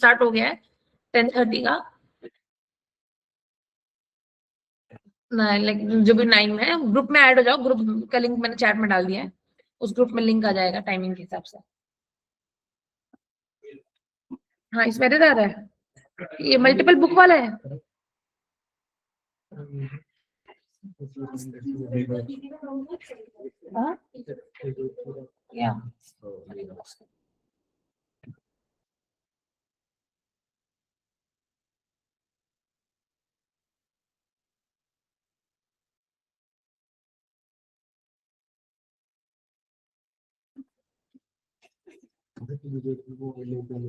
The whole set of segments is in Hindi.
स्टार्ट हो गया है 10:30 का, लाइक जो भी 9 में है, ग्रुप में ऐड हो जाओ। ग्रुप का लिंक मैंने चैट में डाल दिया है, उस ग्रुप में लिंक आ जाएगा टाइमिंग के हिसाब से। हाँ इस मेरे आ रहा है, ये मल्टीपल बुक वाला है। हाँ? या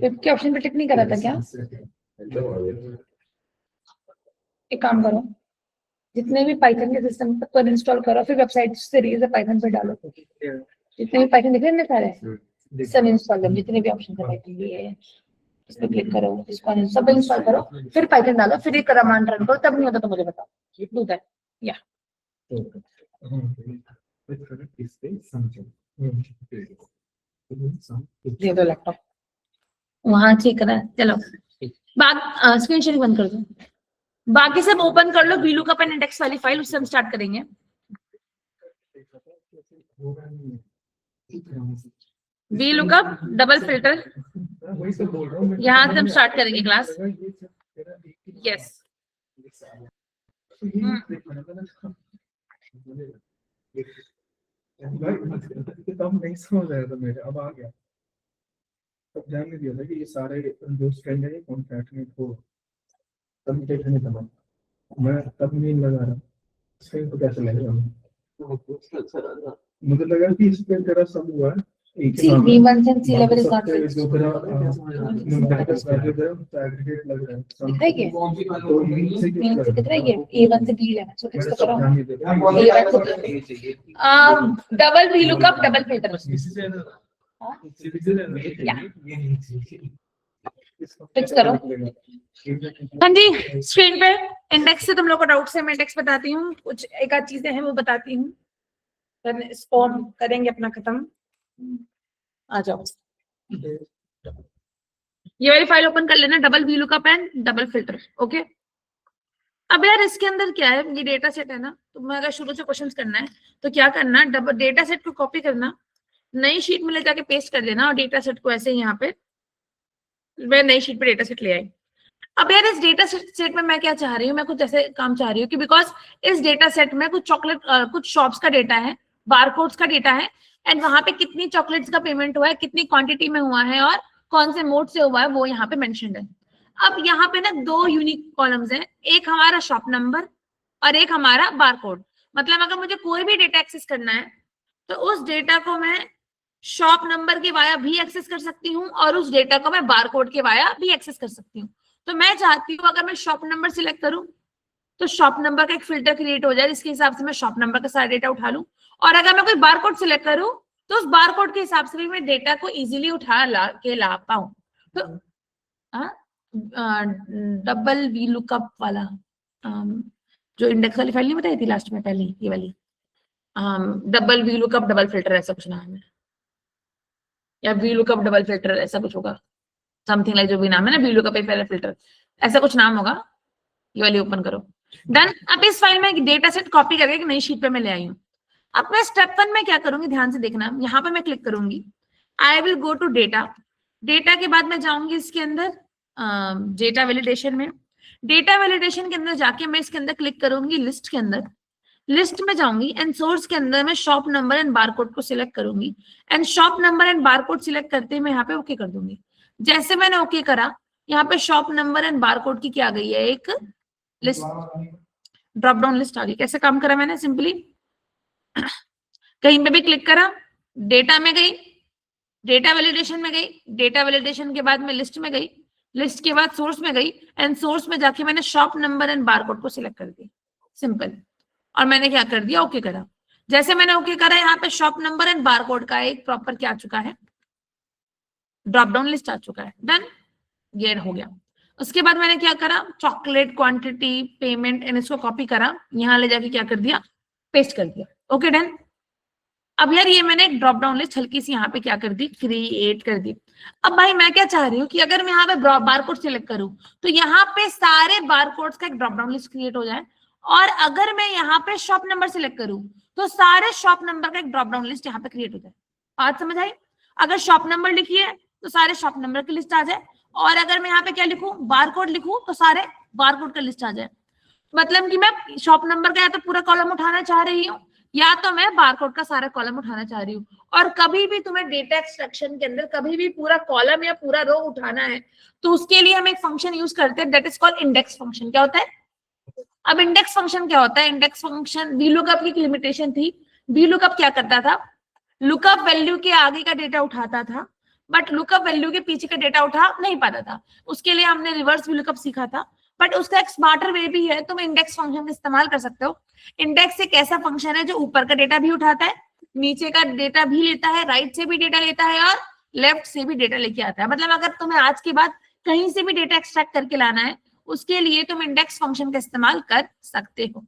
फिफ्थ के ऑप्शन पे टिक नहीं करा था क्या? एक काम करो, जितने भी पाइथन के सिस्टम पर इंस्टॉल करो, फिर वेबसाइट से रीज पाइथन पे डालो। जितने भी पाइथन दिख रहे हैं सारे सब इंस्टॉल करो, जितने भी ऑप्शन है पाइथन के, इस पे क्लिक करो, इसको सब इंस्टॉल करो, फिर पाइथन डालो, फिर एक कमांड रन करो। तब नहीं होता तो मुझे बताओ, डू दैट। या दे दो लैपटॉप वहां, ठीक है। चलो स्क्रीन शेयरिंग बंद कर दो, बाकी सब ओपन कर लो VLOOKUP एंड इंडेक्स वाली फाइल, उससे हम स्टार्ट करेंगे। VLOOKUP डबल फिल्टर, यहाँ से हम स्टार्ट करेंगे क्लास। यस नहीं समझ आया था मेरे, अब आ गया। तब ध्यान नहीं दिया था कि ये सारे जो स्ट्रेंड है कॉन्ट्रैक्ट हो, तब नहीं था मैं, तब नहीं लगा रहा स्क्रीन तो कैसे लगेगा। मुझे लगा कि इस पे तेरा सब हुआ है। V1 and C level is not fixed. जो तेरा एग्रीगेट लग रहा है, दिख रहा है ये A1 से B11, सो फिक्स करो। Double VLOOKUP double filter fix करो। हाँ जी, स्क्रीन पे इंडेक्स से तुम लोग को डाउट से मैं इंडेक्स बताती हूँ, कुछ एक आध चीजें हैं वो बताती हूँ, फिर इसको करेंगे अपना खत्म। आ जाओ, ये वाली फाइल ओपन कर लेना, double VLOOKUP and double filter. Okay, अब यार इसके अंदर क्या है, ये डेटा सेट है ना, तो मैं अगर शुरू से क्वेश्चंस करना है तो क्या करना, डबल डेटा सेट को कॉपी करना, नई शीट में ले जाके पेस्ट कर देना, और डेटा सेट को ऐसे यहाँ पे मैं नई शीट पे डेटा सेट ले आई। अब यार इस डेटा सेट में मैं क्या चाह रही हूँ, मैं कुछ ऐसे काम चाह रही हूँ कि बिकॉज इस डेटा सेट में कुछ चॉकलेट कुछ शॉप्स का डेटा है, बारकोड्स का डेटा है, एंड वहां पे कितनी चॉकलेट्स का पेमेंट हुआ है, कितनी क्वांटिटी में हुआ है, और कौन से मोड से हुआ है, वो यहाँ पे मेंशन्ड है। अब यहाँ पे ना दो यूनिक कॉलम्स हैं, एक हमारा शॉप नंबर और एक हमारा बारकोड। मतलब अगर मुझे कोई भी डेटा एक्सेस करना है तो उस डेटा को मैं शॉप नंबर के वाया भी एक्सेस कर सकती हूँ, और उस डेटा को मैं बारकोड के वाया भी एक्सेस कर सकती हूँ। तो मैं चाहती हूँ अगर मैं शॉप नंबर सिलेक्ट करूँ तो शॉप नंबर का एक फिल्टर क्रिएट हो जाए, जिसके हिसाब से मैं शॉप नंबर का सारा डेटा उठा लूं, और अगर मैं कोई बारकोड सिलेक्ट करूँ तो उस बारकोड के हिसाब से भी मैं डेटा को इजीली उठा ला पाऊं। तो डबल VLOOKUP वाला जो इंडेक्स वाली फाइल नहीं बताई थी लास्ट में पहले, ये वाली डबल VLOOKUP डबल फिल्टर ऐसा कुछ नाम है, या VLOOKUP डबल फिल्टर ऐसा कुछ होगा, समथिंग लाइक जो भी नाम है ना, VLOOKUP पहले फिल्टर ऐसा कुछ नाम होगा। ये वाली ओपन करो, डन। अब इस फाइल में डेटा सेट कॉपी करके एक नई शीट पे मैं ले आई हूँ। अब मैं स्टेप 1 में क्या करूंगी, ध्यान से देखना, यहाँ पे मैं क्लिक करूंगी, I will go to data. Data के बाद मैं जाऊंगी इसके अंदर डेटा वैलिडेशन में, डेटा वैलिडेशन के अंदर जाके मैं इसके अंदर क्लिक करूंगी लिस्ट के अंदर, लिस्ट में जाऊंगी एंड सोर्स के अंदर मैं शॉप नंबर एंड बारकोड को सिलेक्ट करूंगी, and shop number and barcode select करते मैं यहाँ पे ओके कर दूंगी। जैसे मैंने ओके करा, यहाँ पे शॉप नंबर एंड बारकोड की क्या गई है, एक लिस्ट, ड्रॉप डाउन लिस्ट आ गई। कैसे काम करा मैंने, सिंपली कहीं पे भी क्लिक करा, डेटा में गई, डेटा वैलिडेशन में गई, डेटा वैलिडेशन के बाद मैं लिस्ट में गई, लिस्ट के बाद सोर्स में गई, एंड सोर्स में जाके मैंने शॉप नंबर एंड बारकोड को सिलेक्ट कर दिया, सिंपल। और मैंने क्या कर दिया, ओके करा। जैसे मैंने ओके करा, यहाँ पे शॉप नंबर एंड बारकोड का एक प्रॉपर क्या आ चुका है, ड्रॉप डाउन लिस्ट आ चुका है, डन, ये हो गया। उसके बाद मैंने क्या करा, चॉकलेट क्वांटिटी पेमेंट एंड इसको कॉपी करा, यहाँ ले जाके क्या कर दिया, पेस्ट कर दिया, ओके डन। अब यार ये मैंने एक ड्रॉप डाउन लिस्ट हल्की सी यहाँ पे क्या कर दी, क्रिएट कर दी। अब भाई मैं क्या चाह रही हूँ कि अगर मैं यहाँ पे बारकोड सिलेक्ट करूँ तो यहाँ पे सारे बारकोड्स का एक ड्रॉप डाउन लिस्ट क्रिएट हो जाए, और अगर मैं यहाँ पे शॉप नंबर सिलेक्ट करूँ तो सारे शॉप नंबर का एक ड्रॉप डाउन लिस्ट यहाँ पे क्रिएट हो जाए। बात समझ आई? अगर शॉप नंबर लिखिए तो सारे शॉप नंबर की लिस्ट आ जाए, और अगर मैं यहाँ पे क्या लिखूं, बारकोड लिखूं तो सारे बारकोड का लिस्ट आ जाए। मतलब कि मैं शॉप नंबर का या तो पूरा कॉलम उठाना चाह रही हूँ, या तो मैं बारकोड का सारा कॉलम उठाना चाह रही हूँ। और कभी भी तुम्हें डेटा एक्सट्रैक्शन के अंदर कभी भी पूरा कॉलम या पूरा रो उठाना है तो उसके लिए हम एक फंक्शन यूज करते हैं, that is called index function. क्या होता है? अब इंडेक्स फंक्शन क्या होता है? इंडेक्स फंक्शन वीलुकअप की लिमिटेशन थी। वीलुकअप क्या करता था? लुकअप वैल्यू के आगे का डेटा उठाता था, बट लुकअप वैल्यू के पीछे का डेटा उठा नहीं पाता था। उसके लिए हमने रिवर्स वीलुकअप सीखा था, बट उसका एक स्मार्टर वे भी है, तुम इंडेक्स फंक्शन का इस्तेमाल कर सकते हो। इंडेक्स एक ऐसा फंक्शन है जो ऊपर का डेटा भी उठाता है, नीचे का डेटा भी लेता है, राइट से भी डेटा लेता है और लेफ्ट से भी डेटा लेके आता है। मतलब अगर तुम्हें आज के बाद कहीं से भी डेटा एक्सट्रैक्ट करके लाना है उसके लिए तुम इंडेक्स फंक्शन का इस्तेमाल कर सकते हो।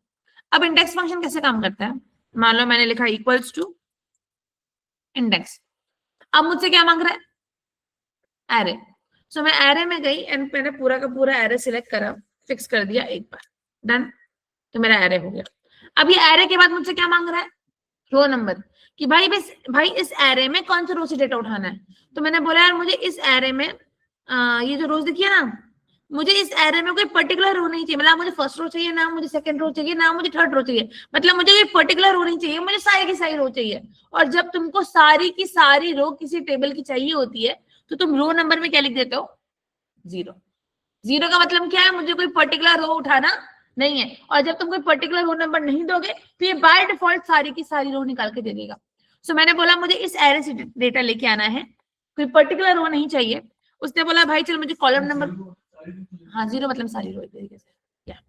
अब इंडेक्स फंक्शन कैसे काम करता है? मान लो मैंने लिखा इक्वल्स टू इंडेक्स। अब मुझसे क्या मांग रहा है? एरे। सो मैं एरे में गई एंड मैंने पूरा का पूरा एरे सिलेक्ट करा, फिक्स कर दिया एक बार, डन, तो मेरा एरे हो गया। अब ये एरे के बाद मुझसे क्या मांग रहा है? रो नंबर, कि भाई इस एरे में कौन सा रो से डेटा उठाना है। तो मैंने बोला यार मुझे इस एरे में ये जो रोज दिखिए ना, मुझे इस एरे में कोई पर्टिकुलर रो नहीं चाहिए। मतलब मुझे फर्स्ट रो चाहिए, ना मुझे सेकंड रो चाहिए, ना मुझे थर्ड रो चाहिए। मतलब मुझे कोई पर्टिकुलर रो नहीं चाहिए, मुझे सारी की सारी रो चाहिए। और जब तुमको सारी की सारी रो किसी टेबल की चाहिए होती है तो तुम रो नंबर में क्या लिख देते हो? 0। 0 का मतलब क्या है? मुझे कोई पर्टिकुलर रो उठाना नहीं है। और जब तुम कोई पर्टिकुलर रो नंबर नहीं दोगे तो ये बाय डिफॉल्ट सारी की सारी रो निकाल के दे देगा। सो मैंने बोला मुझे इस एरे से डेटा लेके आना है, कोई पर्टिकुलर रो नहीं चाहिए। उसने बोला भाई चल मुझे कॉलम नंबर, हाँ 0 मतलब सारी रो एक तरीके से। क्या?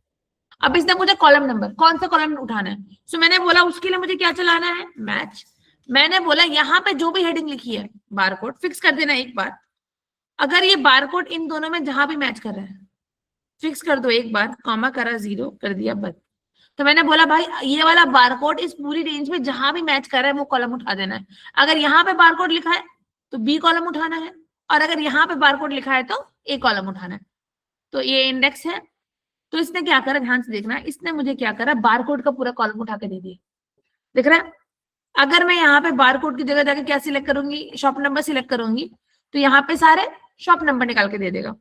अब इसने मुझे कॉलम नंबर, कौन सा कॉलम उठाना है? सो मैंने बोला उसके लिए मुझे क्या चलाना है? मैच। मैंने बोला यहाँ पे जो भी हेडिंग लिखी है बारकोड फिक्स कर देना एक बार। अगर ये बारकोड इन दोनों में जहां भी मैच कर रहा है फिक्स कर दो एक बार, कॉमा करा 0 कर दिया बस। तो मैंने बोला भाई ये वाला बारकोड इस पूरी रेंज में जहां भी मैच कर रहा है वो कॉलम उठा देना है। अगर यहाँ पे बारकोड लिखा है तो बी कॉलम उठाना है, और अगर यहाँ पे बारकोड लिखा है तो ए कॉलम उठाना है। तो ये इंडेक्स है। तो इसने क्या करा, ध्यान से देखना, इसने मुझे क्या करा, बारकोड का पूरा कॉलम उठा के दे दिया। दिख रहा है? अगर मैं यहाँ पे बारकोड की जगह जाके क्या सिलेक्ट करूंगी, शॉप नंबर सिलेक्ट करूंगी, तो यहाँ पे सारे शॉप नंबर निकाल के दे देगा।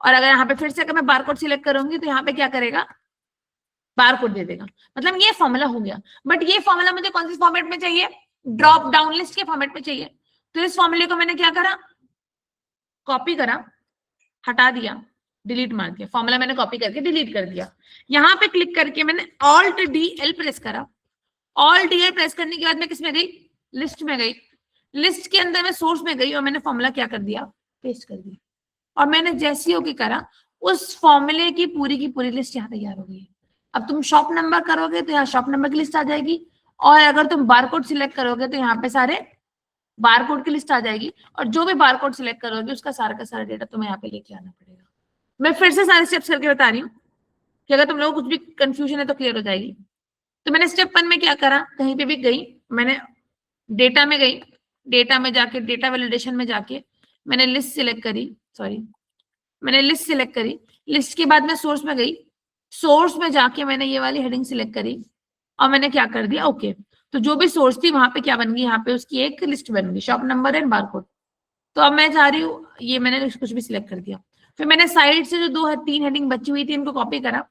और अगर यहाँ पे फिर से अगर मैं बारकोड सिलेक्ट करूंगी तो यहाँ पे क्या करेगा? बारकोड दे देगा। मतलब ये फॉर्मूला हो गया। बट ये फॉर्मूला मुझे कौन सी फॉर्मेट में चाहिए? ड्रॉप डाउन लिस्ट के फॉर्मेट में चाहिए। तो इस फॉर्मूले को मैंने क्या करा, कॉपी करा, हटा दिया, डिलीट मार दिया। फॉर्मूला मैंने कॉपी करके डिलीट कर दिया। यहाँ पे क्लिक करके मैंने ऑल्ट डी एल प्रेस करा। ऑल्ट डी एल प्रेस करने के बाद मैं किस में गई? लिस्ट में गई। लिस्ट के अंदर मैं सोर्स में गई और मैंने फॉर्मूला क्या कर दिया? पेस्ट कर दिया। और मैंने जैसी होगी करा, उस फॉर्मूले की पूरी लिस्ट यहाँ तैयार हो गई। अब तुम शॉप नंबर करोगे तो यहाँ शॉप नंबर की लिस्ट आ जाएगी, और अगर तुम बारकोड सिलेक्ट करोगे तो यहाँ पे सारे बारकोड की लिस्ट आ जाएगी, और जो भी बारकोड सिलेक्ट करोगे उसका सारा का सारा डेटा तुम्हें यहाँ पे लेके आना पड़ेगा। मैं फिर से सारे स्टेप्स करके बता रही हूँ कि अगर तुम लोगों को कुछ भी कंफ्यूजन है तो क्लियर हो जाएगी। तो मैंने स्टेप 1 में क्या करा, कहीं पे भी गई, मैंने डेटा में गई, डेटा में जाके डेटा वैलिडेशन में जाके मैंने लिस्ट सिलेक्ट करी, मैंने लिस्ट सिलेक्ट करी। लिस्ट के बाद मैं सोर्स में गई, सोर्स में जाके मैंने ये वाली हेडिंग सिलेक्ट करी और मैंने क्या कर दिया? ओके। तो जो भी सोर्स थी वहां पे क्या बन गई? यहाँ पे उसकी एक लिस्ट बन गई, शॉप नंबर एंड बारकोड। तो अब मैं चाह रही हूँ, ये मैंने कुछ भी सिलेक्ट कर दिया। फिर मैंने साइड से जो 2-3 हेडिंग बची हुई थी इनको कॉपी करा,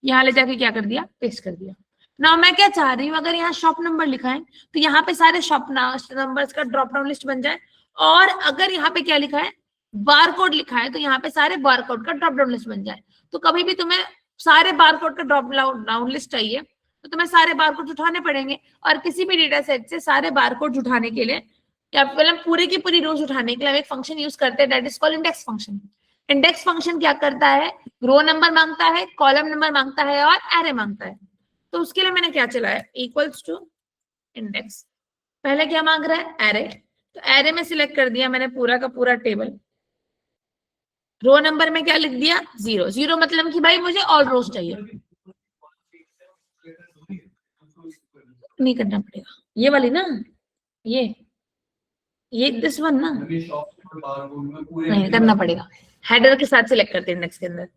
यहाँ ले जाके क्या कर दिया? पेस्ट कर दिया। ना मैं क्या चाह रही हूँ, अगर यहाँ शॉप नंबर लिखा है तो यहाँ पे सारे शॉप नंबर्स का ड्रॉप डाउन लिस्ट बन जाए, और अगर यहाँ पे क्या लिखा है? बारकोड लिखा है तो यहाँ पे सारे बारकोड का ड्रॉप डाउन लिस्ट बन जाए। तो कभी भी तुम्हें सारे बारकोड का ड्रॉप डाउन लिस्ट चाहिए तो तुम्हें सारे बारकोड उठाने पड़ेंगे, और किसी भी डेटा सेट से सारे बारकोड उठाने के लिए या मतलब पूरी की पूरी रोज उठाने के लिए हम एक फंक्शन यूज करते हैं, that is called index function. Index function क्या करता है? रो नंबर मांगता है, कॉलम नंबर मांगता है और एरे मांगता है। तो उसके लिए मैंने क्या चलाया? Equals to index. पहले क्या मांग रहा है? एरे। तो एरे में सिलेक्ट कर दिया मैंने पूरा का पूरा टेबल। रो नंबर में क्या लिख दिया? 0। 0 मतलब कि भाई मुझे ऑल रोज चाहिए, नहीं करना पड़ेगा ये वाली ना, ये दिस वन ना, अभी शॉप पर बारकोड में पूरे नहीं करना पड़ेगा, हेडर के साथ सिलेक्ट करते हैं इंडेक्स के अंदर,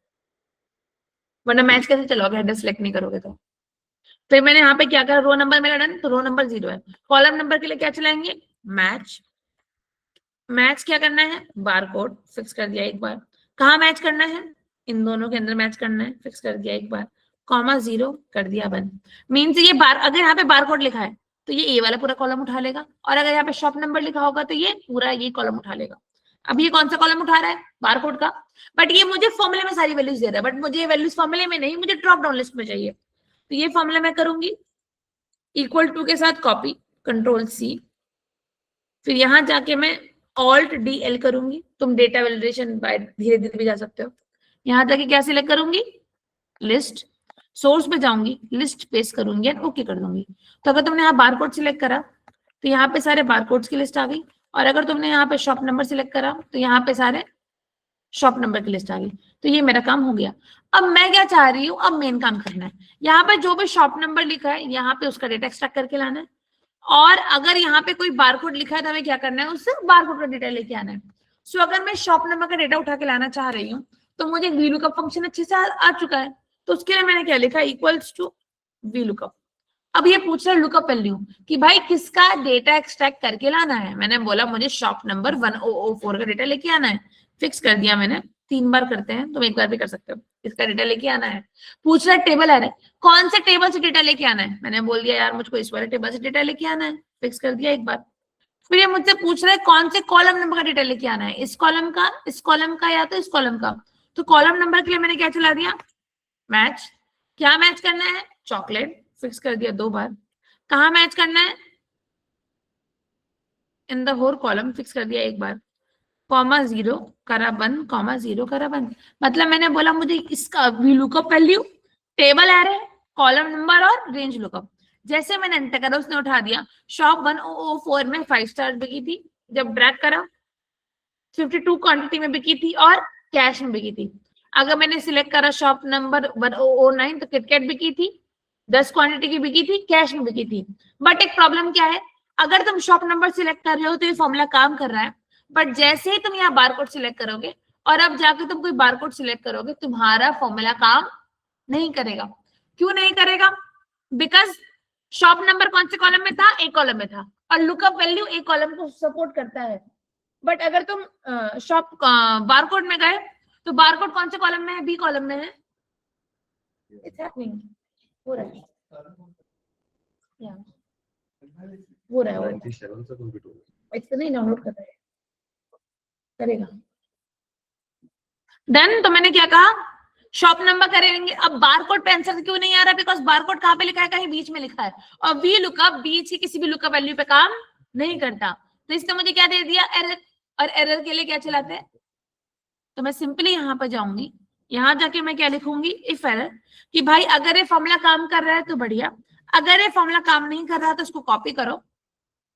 वरना मैच कैसे चलाओगे हेडर सिलेक्ट नहीं करोगे तो। फिर मैंने यहाँ पे क्या करा, रो नंबर मेरा डन, तो रो नंबर 0 है। कॉलम नंबर के लिए क्या चलाएंगे, मैच। मैच क्या करना है, बारकोड फिक्स कर दिया एक बार। कहाँ मैच करना है, इन दोनों के अंदर मैच करना है, फिक्स कर दिया एक बार। कॉमा 0 कर दिया बंद। मीन्स ये बार, अगर यहाँ पे बारकोड लिखा है तो ये ए वाला पूरा कॉलम उठा लेगा, और अगर यहाँ पे शॉप नंबर लिखा होगा तो ये पूरा ये कॉलम उठा लेगा। अब ये कौन सा कॉलम उठा रहा है, बारकोड का, बट ये मुझे फॉर्मूले में सारी वैल्यूज दे रहा है, बट मुझे ये वैल्यूज फॉर्मूले में नहीं, मुझे ड्रॉप डाउन लिस्ट में चाहिए। तो ये फॉर्मूला मैं करूंगी इक्वल टू के साथ कॉपी, कंट्रोल सी, फिर यहां जाके मैं ऑल्ट डी एल करूंगी। तुम डेटा वैलिडेशन बाय धीरे धीरे भी जा सकते हो। यहां जाके क्या सिलेक्ट करूंगी, लिस्ट, सोर्स पे जाऊंगी, लिस्ट पेस्ट करूंगी एंड ओके कर दूंगी। तो अगर तुमने यहाँ बारकोड सिलेक्ट करा तो यहाँ पे सारे बारकोड्स की लिस्ट आ गई, और अगर तुमने यहाँ पे शॉप नंबर सिलेक्ट करा तो यहाँ पे सारे शॉप नंबर की लिस्ट आ गई। तो ये मेरा काम हो गया। अब मैं क्या चाह रही हूँ, अब मेन काम करना है। यहाँ पे जो भी शॉप नंबर लिखा है यहाँ पे उसका डेटा एक्सट्रैक्ट करके लाना है, और अगर यहाँ पे कोई बारकोड लिखा है तो हमें क्या करना है, उससे बारकोड का डेटा लेके आना है। सो अगर मैं शॉप नंबर का डेटा उठा के लाना चाह रही हूँ तो मुझे VLOOKUP फंक्शन अच्छे से आ चुका है, तो उसके लिए मैंने क्या लिखा, इक्वल्स टू VLOOKUP। अब ये पूछ रहा है लुकअप वैल्यू कि भाई किसका डेटा एक्सट्रैक्ट करके लाना है। मैंने बोला मुझे शॉप नंबर 1004 का डेटा लेके आना है, फिक्स कर दिया मैंने। 3 बार करते हैं, तुम 1 बार भी कर सकते हो। इसका डेटा लेके आना है, पूछ रहा है टेबल है, कौन से टेबल से डेटा लेके आना है। मैंने बोल दिया यार मुझको इस वाले टेबल से डेटा लेके आना है, फिक्स कर दिया एक बार। फिर ये मुझसे पूछ रहा है कौन से कॉलम नंबर का डेटा लेके आना है, इस कॉलम का, इस कॉलम का, या तो इस कॉलम का। तो कॉलम नंबर के लिए मैंने क्या चला दिया, मैच। क्या मैच करना है, चॉकलेट, फिक्स कर दिया 2 बार। कहाँ मैच करना है, in the whole column, fix कर दिया 1 बार। कॉमा 0 करा बंद, कॉमा 0 करा बंद। मतलब मैंने बोला मुझे इसका VLOOKUP value, table array, column number और रेंज लुकअप। जैसे मैंने एंटर करा उसने उठा दिया। शॉप 1004 में 5 स्टार बिकी थी, जब ड्रैग करा 52 क्वांटिटी में बिकी थी और कैश में बिकी थी। अगर मैंने सिलेक्ट करा शॉप नंबर 1009 तो किटकैट बिकी थी, 10 क्वांटिटी की बिकी थी, कैश में बिकी थी। बट एक प्रॉब्लम क्या है, अगर तुम शॉप नंबर सिलेक्ट कर रहे हो तो ये फॉर्मूला काम कर रहा है, बट जैसे ही तुम यहाँ बारकोड सिलेक्ट करोगे और अब जाके तुम कोई बारकोड सिलेक्ट करोगे, तुम्हारा फॉर्मूला काम नहीं करेगा। क्यों नहीं करेगा, बिकॉज शॉप नंबर कौन से कॉलम में था, एक कॉलम में था, और लुकअप वैल्यू एक कॉलम को सपोर्ट करता है। बट अगर तुम शॉप बारकोड में गए तो बारकोड कौन से कॉलम में है, बी कॉलम में है। इट्स हैपनिंग, हो रहा है, हो रहा है, इससे नहीं डाउनलोड कर रहा है, करेगा। डन। तो मैंने क्या कहा, शॉप नंबर करेंगे। अब बारकोड पे आंसर क्यों नहीं आ रहा, बिकॉज बारकोड कहाँ पे लिखा है, कहीं बीच में लिखा है, और VLOOKUP बीच की किसी भी लुकअप वैल्यू पे काम नहीं करता। तो इसने मुझे क्या दे दिया, एरर। और एरर के लिए क्या चलाते हैं, तो मैं सिंपली यहाँ पर जाऊंगी, यहाँ जाके मैं क्या लिखूंगी, इफ एरर, कि भाई अगर ये फॉर्मूला काम कर रहा है तो बढ़िया, अगर ये फॉर्मूला काम नहीं कर रहा तो उसको कॉपी करो,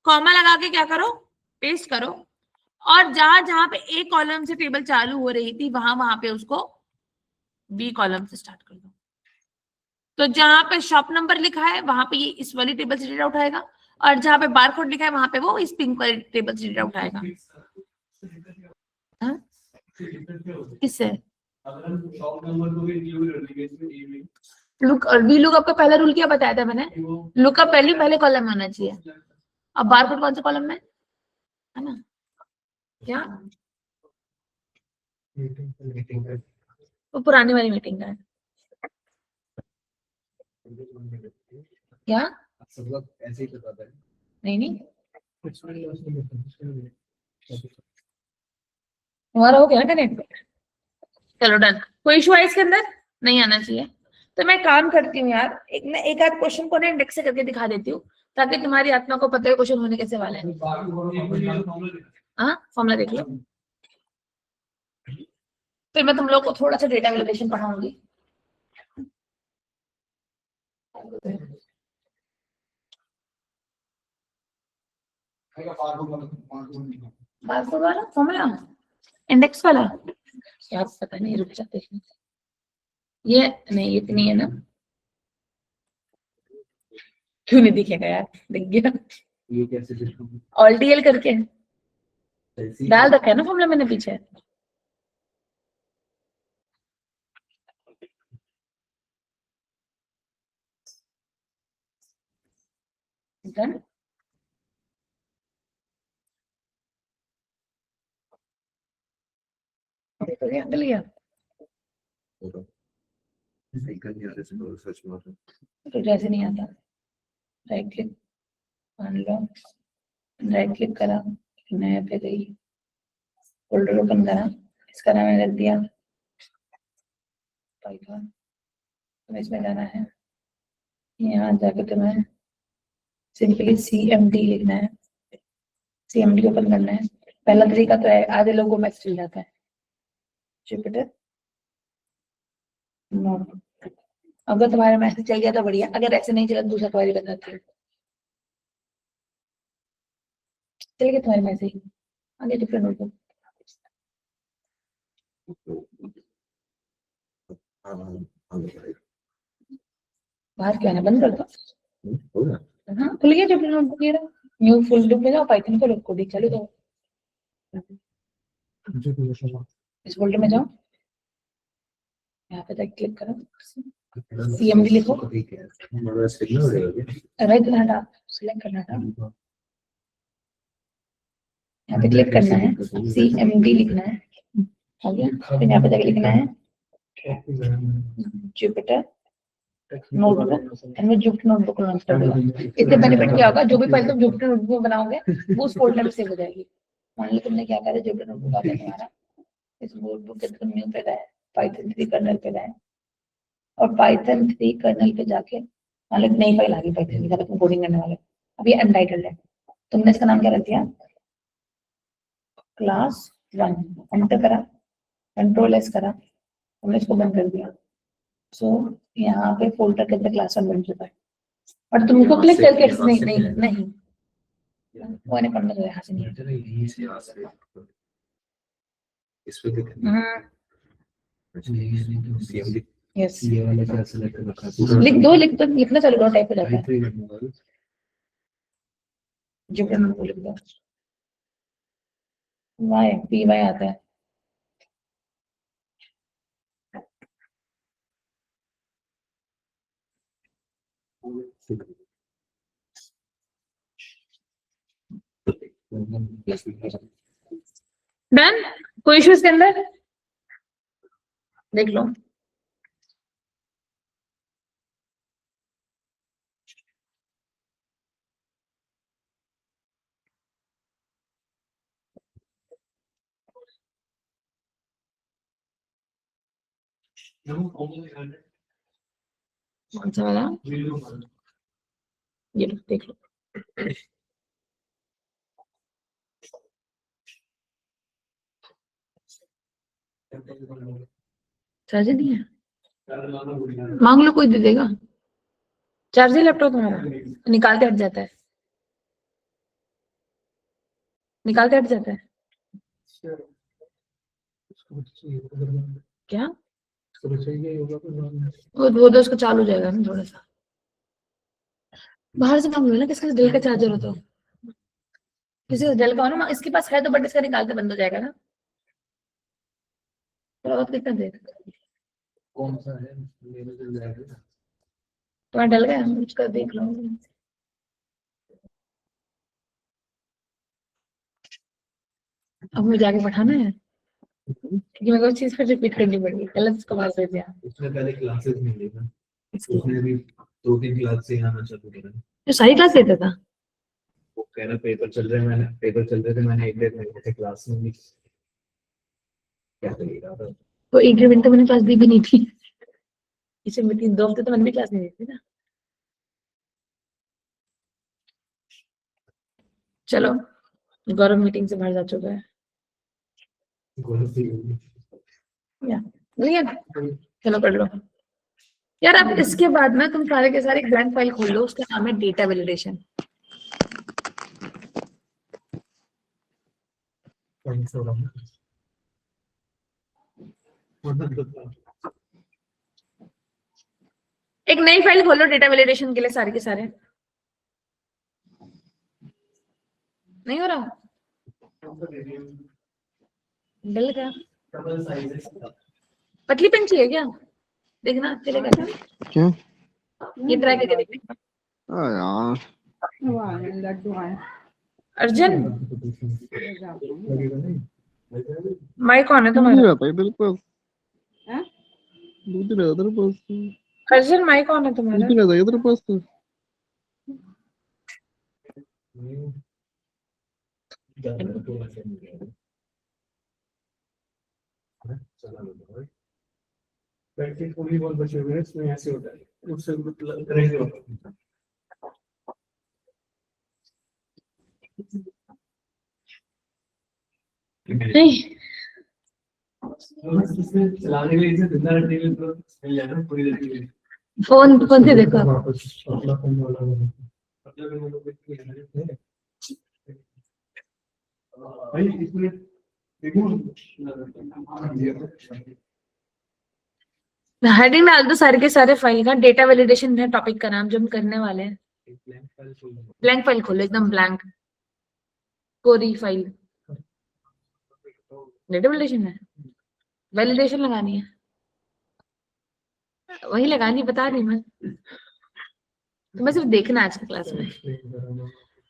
कॉमा लगा के क्या करो, पेस्ट करो, और जहां जहां पे ए कॉलम से टेबल चालू हो रही थी वहां वहां पे उसको बी कॉलम से स्टार्ट कर दो। तो जहां पे शॉप नंबर लिखा है वहां पे ये इस वाली टेबल से डेटा उठाएगा, और जहां पे बारकोड लिखा है वहां पे वो इस पिंक वाली टेबल से डेटा उठाएगा। हाँ? किससे, VLOOKUP का पहला रूल क्या बताया था मैंने, लुकअप वैल्यू पहले कॉलम में होना चाहिए। अब बारकोड कौन से कॉलम में है ना, क्या वो पुरानी वाली मीटिंग का है क्या, ऐसे ही बताता है। नहीं हमारा हो गया कनेक्ट। चलो डन, कोई इशू है इसके अंदर, नहीं आना चाहिए। तो मैं काम करती हूँ यार, एक आध क्वेश्चन को ना इंडेक्स से करके दिखा देती हूँ ताकि तुम्हारी आत्मा को पता है क्वेश्चन होने कैसे वाले हैं। हाँ फॉर्मूला देख लो, फिर मैं तुम लोग को थोड़ा सा डेटा वैलिडेशन पढ़ाऊंगी। बारकोड वाला फॉर्मूला, इंडेक्स वाला, यार पता नहीं, रुक जाते हैं। ये नहीं, इतनी है ना, क्यों नहीं दिखेगा यार, दिख गया। ये कैसे देखूं? ऑल डीएल करके ऐसी डाल रखा है ना फॉर्मूला मैंने पीछे। Done? तो गया, डल गया। साइकिल नहीं आ रहा है, सच में तो जैसे नहीं आता, राइट क्लिक मान लो, राइट क्लिक करा, नया पे गई, फोल्डर ओपन करा, इसका नाम मैंने रख दिया पाइथन। तो इसमें जाना है, यहाँ जाके तुम्हें सिंपली CMD लिखना है, CMD ओपन करना है। पहला तरीका तो है, आधे लोगों में चल जाता है, जुपिटर नोटबुक। अगर तुम्हारे मैसेज चल गया तो बढ़िया, अगर ऐसे नहीं चला तो दूसरा क्वेरी बताती है। चल गया तुम्हारे मैसेज, आगे डिफरेंट नोटबुक। बाहर क्यों आना, बंद कर दो। हाँ खुल गया डिफरेंट नोटबुक, ये रहा। न्यू फोल्डर में जाओ, पाइथन को कोडिंग चालू करो, इस फोल्डर में जाओ, यहाँ पे तक क्लिक करो, CMD लिखो, राइट हटा, सिलेक्ट करना था, यहाँ पे क्लिक करना है, CMD लिखना है, हो गया। फिर यहाँ पे जाके लिखना है Jupyter notebook, and Jupyter notebook launch कर देगा। इससे बेनिफिट क्या होगा, जो भी फाइल तुम जुपिटर नोटबुक में बनाओगे वो उस फोल्डर में सेव हो जाएगी। मान लो तुमने क्या करा, जुपिटर नोटबुक आ गया तुम्हारा, इस नोटबुक के तुम न्यू पे गए, पाइथन 3 कर्नल पे गए, और पाइथन 3 कर्नल पे जाके मान लो नई फाइल आ गई पाइथन की, तुम कोडिंग करने वाले, अब ये अनटाइटल्ड है, तुमने इसका नाम क्या रख दिया, क्लास 1, एंटर करा, कंट्रोल एस करा, हमने इसको बंद कर दिया। सो यहाँ पे फोल्डर के अंदर क्लास 1 बन चुका है, और तुम इसको क्लिक करके नहीं नहीं नहीं वो नहीं पढ़ना, तो यहाँ से नहीं, इस पे यस ये वाला क्या सेलेक्ट रखा है? लिख दो लिखना चालू करो, टाइप हो जाता है, जुपिटर नोटबुक लिख दो, PY आता है, डन। कोई इशू इसके अंदर, देख लो। कौन सा वाला, ये लो देख लो, चार्जर नहीं है, मांग लो कोई दे देगा, चार्जर लैपटॉप तुम्हारा निकालते हट जाता है, निकालते हट जाता है क्या, वो तो उसका चालू हो जाएगा ना थोड़ा सा, बाहर से मांग लो ना, किसका डेल का चार्जर हो तो, किसी का डेल का हो ना, इसके पास है तो, बट इसका निकालते बंद हो जाएगा ना, थोड़ा बहुत कितना दे, कौन सा है मेरे से जाएगा? तुम्हारा डल गया, उसका देख लो, अब मुझे जाके पठाना है, क्योंकि मेरे को उस चीज पर रिपीट करनी पड़ेगी, गलत इसको मार दे दिया, उसने पहले क्लासेस नहीं ली ना, उसने भी 2-3 क्लास से आना चालू करा। जो सारी क्लास लेता था, वो कह रहा पेपर चल रहे हैं, मैंने पेपर चल रहे थे, मैंने 1-1 महीने से क्लास में भी क्या करेगा था। तो 1-1 मिनट तो मैंने क्लास दी भी नहीं थी, इसे में 2 हफ्ते तो मैंने भी क्लास नहीं दी थी ना। चलो गौरव मीटिंग से बाहर जा चुका है, चलो कर लो यार। अब इसके बाद ना तुम सारे के सारे ब्लैंक फाइल खोल लो, उसका नाम है डेटा वैलिडेशन। एक नई फाइल खोलो डेटा वैलिडेशन के लिए, सारे के सारे नहीं हो रहा, डल गया। पतली पेन चाहिए क्या? देखना चलेगा क्या? ये ट्राई करके देखना। यार अर्जुन लगेगा नहीं, माइक ऑन है दूध तुम्हारा? रहता है तेरे पास, दूध रहता है तेरे पास, अर्जुन माइक ऑन है तुम्हारा? दूध रहता है तेरे पास तो। बैटरी थोड़ी बहुत बचे हुए हैं, इसमें ऐसे होता है, उससे करेंगे होता है। नहीं चलाने के लिए इसे जिंदा रखने के लिए तो मिल जाएगा पूरी देर के लिए। फोन फोन से देखो। वापस अपना फोन वाला अपना फोन वाला भाई इसमें देखो हेडिंग डाल दो सारे के सारे फाइल का, डेटा वैलिडेशन है टॉपिक का नाम जो हम करने वाले हैं। ब्लैंक फाइल खोलो, एकदम ब्लैंक कोरी फाइल। डेटा वैलिडेशन है, वैलिडेशन लगानी है, वही लगानी बता रही मैं तुम्हें, सिर्फ देखना है आज की क्लास में।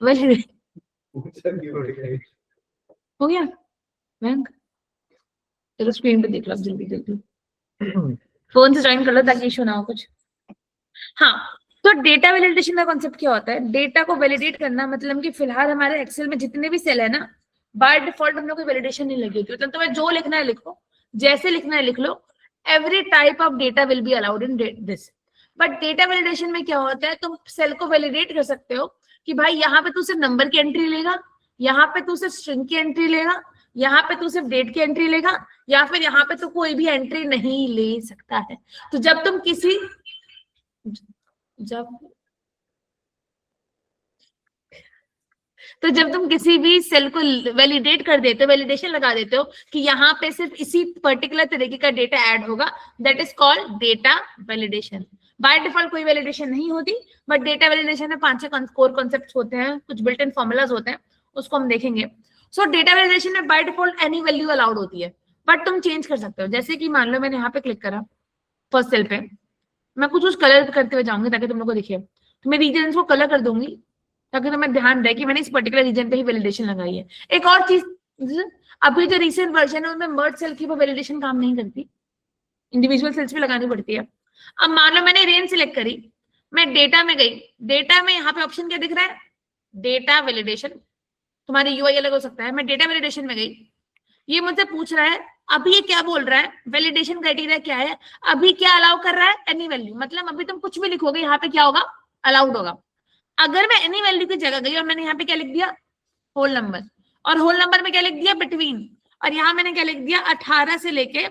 वैलिडेशन हो गया बैंक, चलो स्क्रीन पे देख लो, जल्दी जल्दी फोन से ज्वाइन कर लो ताकि इशू ना हो कुछ। हाँ, तो डेटा वैलिडेशन का कॉन्सेप्ट क्या होता है? डेटा को वैलिडेट करना, मतलब कि फिलहाल हमारे एक्सेल में जितने भी सेल है ना, बाय डिफॉल्ट हम लोग कोई वैलिडेशन नहीं लगी होती, मतलब तुम्हें जो लिखना है लिखो, जैसे लिखना है लिख लो। Every type of data will be allowed in this. But data validation में क्या होता है, तुम सेल को वैलिडेट कर सकते हो कि भाई यहाँ पे तू सिर्फ नंबर की एंट्री लेगा, यहाँ पे तू सिर्फ स्ट्रिंग की एंट्री लेगा, यहाँ पे तू सिर्फ डेट की एंट्री लेगा, या फिर यहाँ पे तो कोई भी एंट्री नहीं ले सकता है। तो जब तुम किसी जब तुम किसी भी सेल को वैलिडेट कर देते हो, वैलिडेशन लगा देते हो कि यहाँ पे सिर्फ इसी पर्टिकुलर तरीके का डेटा ऐड होगा, that is called data validation. By default कोई वैलिडेशन नहीं होती, बट डेटा वैलिडेशन में 5-6 कोर कॉन्सेप्ट्स होते हैं, कुछ बिल्ट इन फॉर्मूलाज होते हैं, उसको हम देखेंगे। सो डेटा वैलिडेशन में by default any value allowed होती है, बट तुम चेंज कर सकते हो। जैसे कि मान लो मैंने यहाँ पे क्लिक करा फर्स्ट सेल पे, मैं कुछ कलर करते हुए जाऊंगी ताकि तुम लोग को दिखे, तो मैं रीजन को कलर कर दूंगी ताकि तुम्हें ध्यान रहे कि मैंने इस पर्टिकुलर रीजन पे ही वैलिडेशन लगाई है। एक और चीज, अभी जो रिसेंट वर्जन है उसमें मर्ज सेल की वो वैलिडेशन काम नहीं करती, इंडिविजुअल सेल्स पे लगानी पड़ती है। अब मान लो मैंने रेंज सिलेक्ट करी, मैं डेटा में गई, डेटा में यहाँ पे ऑप्शन क्या दिख रहा है? Data validation. तुम्हारी यूआई अलग हो सकता है। मैं डेटा वैलिडेशन में गई, ये मुझसे पूछ रहा है अभी ये क्या बोल रहा है, वैलिडेशन क्राइटेरिया क्या है, अभी क्या अलाउ कर रहा है? Any value. मतलब अभी तुम कुछ भी लिखोगे यहाँ पे क्या होगा? अलाउड होगा। अगर मैं एनी वैल्यू की जगह गई और मैंने यहाँ पे क्या लिख दिया? होल नंबर, और होल नंबर में क्या लिख दिया? बिटवीन, और यहाँ मैंने क्या लिख दिया? 18 से लेके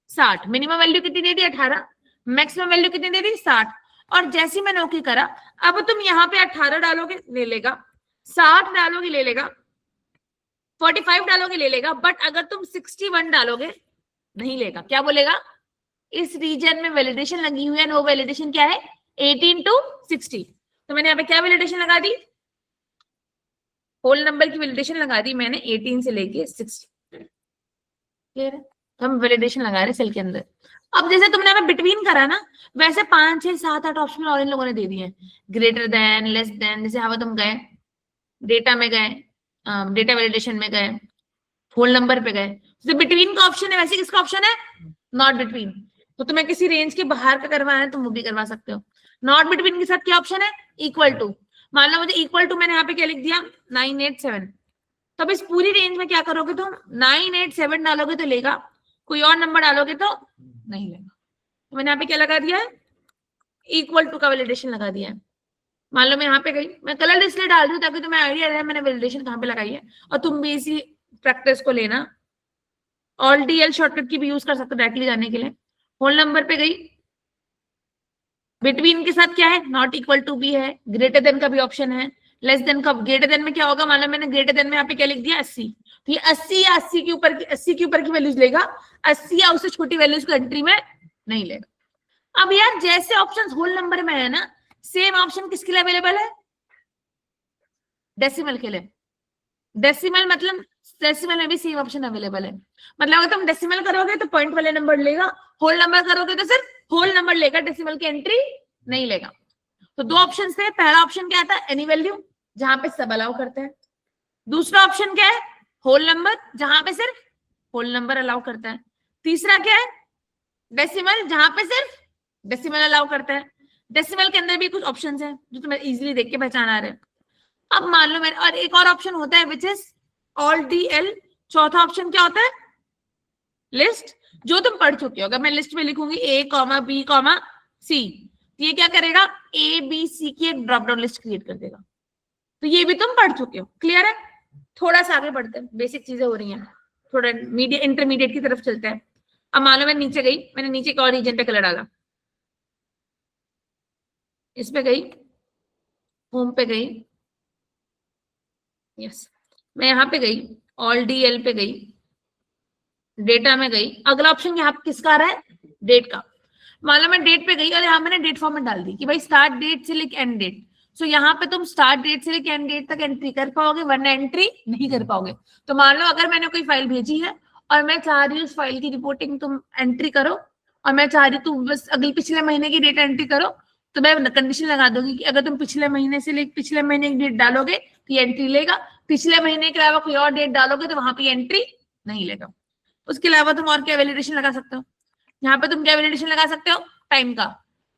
60। मिनिमम वैल्यू कितनी दे दी? 18। मैक्सिमम वैल्यू कितनी दे दी? 60। और जैसे मैंने ओके करा, अब तुम यहाँ पे 18 डालोगे ले लेगा, 60 डालोगे ले लेगा, 45 डालोगे ले लेगा, बट अगर तुम 61 डालोगे नहीं लेगा। क्या बोलेगा? इस रीजन में वैलिडेशन लगी हुई है, वो वैलिडेशन क्या है? 18 to 60। तो मैंने यहाँ पे क्या वैलिडेशन लगा दी? होल नंबर की वैलिडेशन लगा दी मैंने 18 से लेके 60। क्लियर है? तो हम वैलिडेशन लगा रहे सेल के अंदर। अब जैसे तुमने हमें बिटवीन करा ना, वैसे 5, 6, 7, 8 ऑप्शन और इन लोगों ने दे दिए हैं, ग्रेटर देन, लेस देन। जैसे हवा तुम गए डेटा में गए, डेटा वैलिडेशन में गए, होल नंबर पे गए, तो बिटवीन का ऑप्शन है, वैसे किसका ऑप्शन है? Not between. तो तुम्हें किसी रेंज के बाहर का करवाना है तुम वो भी करवा सकते हो। नॉट बिटवीन के साथ क्या ऑप्शन है? Equal to. मान लो मुझे इक्वल टू, मैंने यहाँ पे क्या लिख दिया? 987। तो अब इस पूरी रेंज में क्या करोगे तुम? 987 डालोगे तो लेगा, कोई और नंबर डालोगे तो नहीं लेगा। तो मैंने यहाँ पे क्या लगा दिया है? इक्वल टू का वैलिडेशन लगा दिया है। मान लो मैं यहाँ पे गई, मैं कलर इसलिए डाल रही हूँ ताकि तुम्हें आइडिया रहे मैंने वैलिडेशन कहाँ पे लगाई है, और तुम भी इसी प्रैक्टिस को लेना। ऑल डीएल शॉर्टकट की भी यूज कर सकते हो डायरेक्टली जाने के लिए। होल नंबर पे गई, बिटवीन के साथ क्या है? नॉट इक्वल टू भी है, ग्रेटर देन का भी ऑप्शन है, लेस देन का। ग्रेटर देन में क्या होगा? मान लो मैंने ग्रेटर देन में यहाँ पे क्या लिख दिया? 80। तो ये 80 या 80 के ऊपर की, 80 के ऊपर की वैल्यूज लेगा, 80 या उससे छोटी वैल्यूज को एंट्री में नहीं लेगा। अब यार जैसे ऑप्शन होल नंबर में है ना, सेम ऑप्शन किसके लिए अवेलेबल है? डेसिमल के लिए। डेसिमल मतलब डेसिमल में भी सेम ऑप्शन अवेलेबल है। मतलब अगर तुम डेसिमल करोगे तो पॉइंट वाले नंबर लेगा, होल नंबर करोगे तो सिर्फ होल नंबर लेगा, डेसिमल की एंट्री नहीं लेगा। तो दो ऑप्शन थे, पहला ऑप्शन क्या था, एनी वैल्यू, जहां पे सब अलाउ करते हैं। दूसरा ऑप्शन क्या है, होल नंबर, जहां पे सिर्फ होल नंबर अलाउ करता है। तीसरा क्या है, डेसिमल, जहां पे सिर्फ डेसिमल अलाउ करता है। डेसिमल के अंदर भी कुछ ऑप्शंस हैं जो तुम्हें इजीली देख के पहचान आ रहे हैं। अब मान लो मेरे, और एक और ऑप्शन होता है विच इज ऑल DL। चौथा ऑप्शन क्या होता है, लिस्ट, जो तुम पढ़ चुके हो। अगर मैं लिस्ट में लिखूंगी A, B, C, ये क्या करेगा, ABC की एक ड्रॉप डाउन लिस्ट क्रिएट कर देगा। तो ये भी तुम पढ़ चुके हो, क्लियर है। थोड़ा सा आगे बढ़ते हैं, बेसिक चीजें हो रही हैं, थोड़ा मीडिया इंटरमीडिएट की तरफ चलते हैं। अब मान लो मैं नीचे गई, मैंने नीचे एक और रीजन पे कलर डाला, इस पे गई, होम पे गई, यस, मैं यहाँ पे गई, ऑल DL पे गई, डेटा में गई। अगला ऑप्शन यहाँ पे किसका आ रहा है, डेट का। मान लो मैं डेट पे गई और यहाँ मैंने डेट फॉर्मेट डाल दी कि भाई स्टार्ट डेट से लेके एंड डेट। सो यहाँ पे तुम स्टार्ट डेट से लेके एंड डेट तक एंट्री कर पाओगे, वरना एंट्री नहीं कर पाओगे। तो मान लो अगर मैंने कोई फाइल भेजी है और मैं चाह रही हूँ उस फाइल की रिपोर्टिंग तुम एंट्री करो, और मैं चाह रही तुम बस अगले पिछले महीने की डेट एंट्री करो, तो मैं कंडीशन लगा दूंगी कि अगर तुम पिछले महीने से लेकर पिछले महीने की डेट डालोगे तो ये एंट्री लेगा, पिछले महीने के अलावा कोई और डेट डालोगे तो वहां पे एंट्री नहीं लेगा। उसके अलावा तुम और क्या वैलिडेशन लगा सकते हो, यहाँ पे तुम क्या वैलिडेशन लगा सकते हो, टाइम का।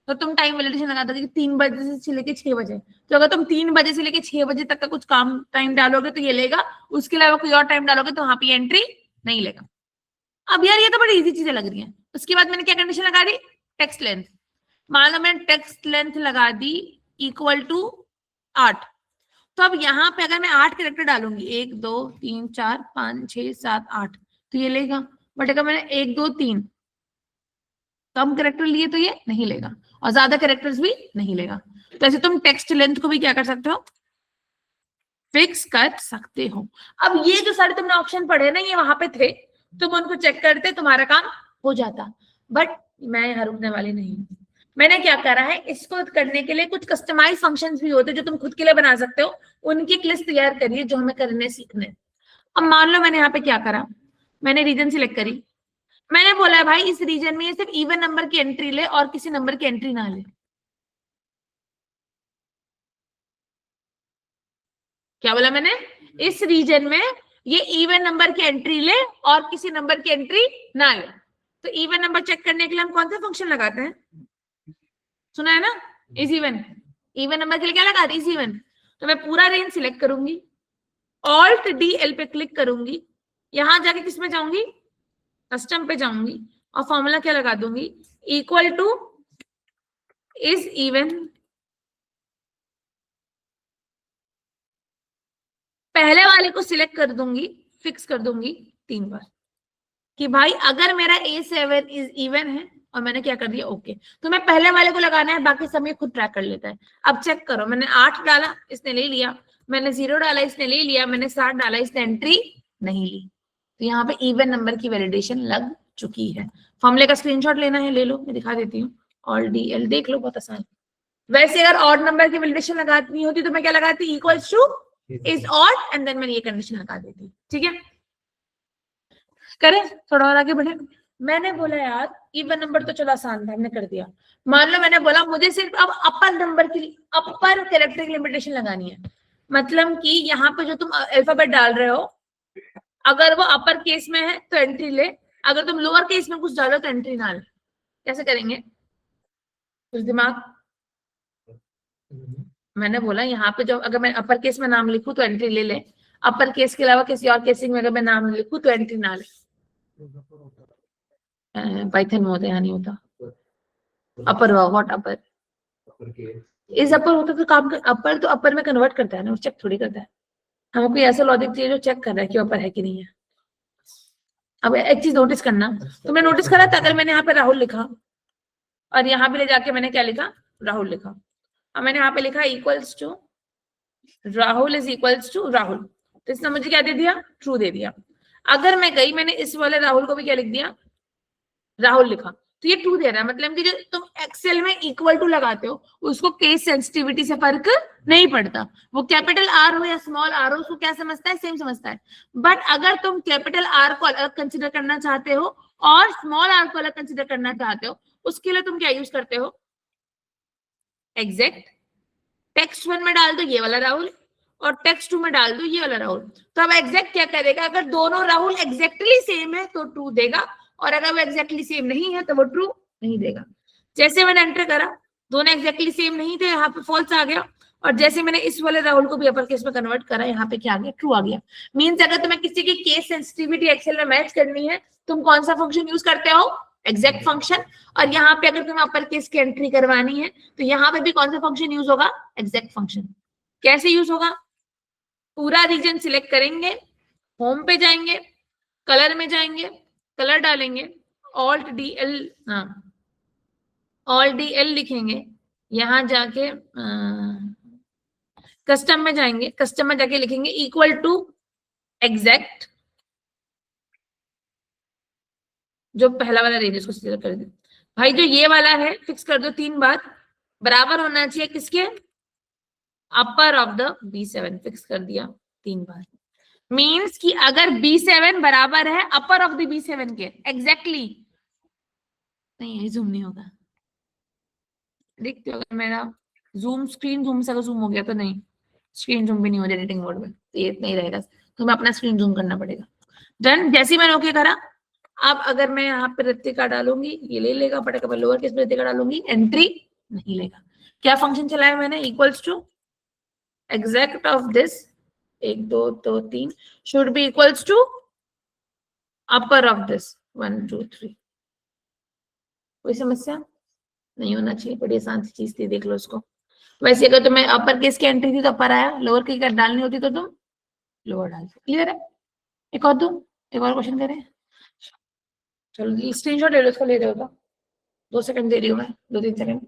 तो तुम टाइम वैलिडेशन लगा दोगे कि 3 बजे से लेके 6 बजे। तो अगर तुम 3 बजे से लेके 6 बजे तक का कुछ काम टाइम डालोगे तो ये लेगा, उसके अलावा कोई और टाइम डालोगे तो वहां पे एंट्री नहीं लेगा। अब यार ये तो बड़ी इजी चीजें लग रही हैं। उसके बाद मैंने क्या कंडीशन लगा दी, टेक्स्ट लेंथ। मान लो मैंने टेक्स्ट लेंथ लगा दी इक्वल टू 8। तो अब यहाँ पे अगर मैं 8 कैरेक्टर डालूंगी, 1 2 3 4 5 6 7 8, तो ये लेगा। बट अगर मैंने 1 2 3 कम कैरेक्टर लिए तो ये नहीं लेगा, और ज्यादा कैरेक्टर्स भी नहीं लेगा। तो ऐसे तुम टेक्स्ट लेंथ को भी क्या कर सकते हो, फिक्स कर सकते हो। अब ये जो सारे तुमने ऑप्शन पढ़े ना, ये वहां पे थे, तुम उनको चेक करते, तुम्हारा काम हो जाता। बट मैं यहाँ रुकने वाली नहीं हूँ। मैंने क्या करा है, इसको करने के लिए कुछ कस्टमाइज फंक्शंस भी होते हैं जो तुम खुद के लिए बना सकते हो, उनकी एक लिस्ट तैयार करिए जो हमें करने सीखने। अब मान लो मैंने यहाँ पे क्या करा, मैंने रीजन सिलेक्ट करी, मैंने बोला भाई इस रीजन में ये सिर्फ इवन नंबर की एंट्री ले और किसी नंबर की एंट्री ना ले। क्या बोला मैंने, इस रीजन में ये इवन नंबर की एंट्री ले और किसी नंबर की एंट्री ना ले। तो इवन नंबर चेक करने के लिए हम कौन सा फंक्शन लगाते हैं, सुना है ना, इज इवन। इवन नंबर के लिए क्या लगाते हैं, इज इवन। तो मैं पूरा रेंज सिलेक्ट करूंगी, ऑल्ट DL पे क्लिक करूंगी, यहां जाके किस में जाऊंगी, कस्टम पे जाऊंगी, और फॉर्मूला क्या लगा दूंगी, इक्वल टू इज इवन। पहले वाले को सिलेक्ट कर दूंगी, फिक्स कर दूंगी 3 बार कि भाई अगर मेरा A7 इज इवन है, और मैंने क्या कर दिया, ओके। तो मैं पहले वाले को लगाना है, बाकी सब ये खुद ट्रैक कर लेता है। अब चेक करो, मैंने 8 डाला, इसने ले लिया, मैंने 0 डाला, इसने ले लिया, मैंने 7 डाला, इसने एंट्री नहीं ली। तो यहाँ पे इवन नंबर की वैलिडेशन लग चुकी है। फॉर्मूले का स्क्रीनशॉट लेना है, ले लो, मैं दिखा देती हूँ। ऑल DL देख लो, बहुत आसान। वैसे अगर ऑड नंबर की वैलिडेशन लगानी होती तो मैं क्या लगाती, equals to is odd, and then मैंने ये कंडीशन लगा देती। ठीक है, करें थोड़ा और आगे बढ़े। मैंने बोला यार इवन नंबर तो चलो आसान था, हमने कर दिया। मान लो मैंने बोला मुझे सिर्फ अब अपर नंबर की, अपर कैरेक्टर की लिमिटेशन लगानी है। मतलब कि यहाँ पे जो तुम अल्फाबेट डाल रहे हो, अगर वो अपर केस में है तो एंट्री ले, अगर तुम लोअर केस में कुछ डालो तो एंट्री ना ले। कैसे करेंगे, कुछ दिमाग। मैंने बोला यहाँ पे जो अगर मैं अपर केस में नाम लिखूं तो एंट्री ले ले, अपर केस के अलावा किसी और केसिंग में अगर मैं नाम लिखूं तो एंट्री ना ले। पाइथन में होता है, यहाँ नहीं होता। अपर व्हाट अपर इज अपर होता तो काम कर, अपर तो अपर में कन्वर्ट करता है ना, चेक थोड़ी करता है। हमें कोई ऐसा लॉजिक चाहिए जो चेक कर रहा है कि अपर है कि नहीं है। अब एक चीज नोटिस करना, तुमने नोटिस करा था, अगर मैंने यहाँ पे राहुल लिखा और यहाँ पे ले जाके मैंने क्या लिखा, राहुल लिखा, और मैंने यहाँ पे लिखा equals to Rahul is equals to Rahul, तो इसने मुझे क्या दे दिया, ट्रू दे दिया। अगर मैं गई, मैंने इस वाले राहुल को भी क्या लिख दिया, राहुल लिखा, तो ये ट्रू दे रहा है। मतलब कि जो तुम एक्सेल में इक्वल टू लगाते हो, उसको केस सेंसिटिविटी से फर्क नहीं पड़ता, वो कैपिटल आर हो या स्मॉल आर हो, उसको क्या समझता है, सेम समझता है। बट अगर तुम कैपिटल आर को अलग कंसिडर करना चाहते हो और स्मॉल आर को अलग कंसिडर करना चाहते हो, उसके लिए तुम क्या यूज करते हो, एग्जैक्ट। टेक्स्ट 1 में डाल दो ये वाला राहुल और टेक्स्ट 2 में डाल दो ये वाला राहुल। तो अब एग्जैक्ट क्या करेगा, अगर दोनों राहुल एग्जैक्टली सेम है तो ट्रू देगा, और अगर वो एग्जैक्टली सेम नहीं है तो वो ट्रू नहीं देगा। जैसे मैंने एंटर करा, दोनों एग्जैक्टली सेम नहीं थे, यहाँ पे फॉल्स आ गया, और जैसे मैंने इस वाले राहुल को भी अपर केस में कन्वर्ट करा, यहाँ पे क्या आ गया, ट्रू आ गया। मींस अगर तुम्हें किसी की केस सेंसिटिविटी एक्सेल में मैच करनी है, तुम कौन सा फंक्शन यूज करते हो, एग्जैक्ट फंक्शन। और यहाँ पे अगर तुम्हें अपर केस की एंट्री करवानी है तो यहाँ पे भी कौन सा फंक्शन यूज होगा, एग्जैक्ट फंक्शन। कैसे यूज होगा, पूरा रीजन सिलेक्ट करेंगे, होम पे जाएंगे, कलर में जाएंगे, कलर डालेंगे, ऑल्ट डी एल, हाँ ऑल्ट डी एल लिखेंगे, यहां जाके कस्टम में जाएंगे, कस्टम में जाके लिखेंगे इक्वल टू एग्जैक्ट, जो पहला वाला रेंज उसको सिलेक्ट कर दो भाई, जो ये वाला है फिक्स कर दो 3 बार, बराबर होना चाहिए किसके, अपर ऑफ द B7, फिक्स कर दिया 3 बार। मींस कि अगर B7 बराबर है अपर ऑफ द B7 के एग्जैक्टली, नहीं ये जूम नहीं होगा, देखते हो अगर मेरा जूम स्क्रीन जूम से अगर जूम हो गया तो नहीं, स्क्रीन जूम भी नहीं हो रहा एडिटिंग मोड में, तो ये नहीं रहेगा, तुम्हें अपना स्क्रीन जूम करना पड़ेगा। डन, जैसे मैंने ओके करा, अब अगर मैं यहाँ पे रितिका डालूंगी ये ले लेगा, बट अगर लोअर केस में रितिका डालूंगी एंट्री नहीं लेगा। क्या फंक्शन चलाया मैंने, equals to exact of this 1 2 2 3 should be equals to upper of this 1 2 3। कोई समस्या नहीं होना चाहिए, बड़ी आसान सी चीज थी, देख लो इसको। वैसे अगर तुम्हें अपर केस की एंट्री थी तो अपर आया, लोअर केस की डालनी होती तो तुम लोअर डाल दो। क्लियर है, एक और दूं, एक और क्वेश्चन करें, चलो स्क्रीनशॉट ले लो, इसको ले रहे हो तो 2 सेकंड दे रही हूँ मैं, 2-3 सेकंड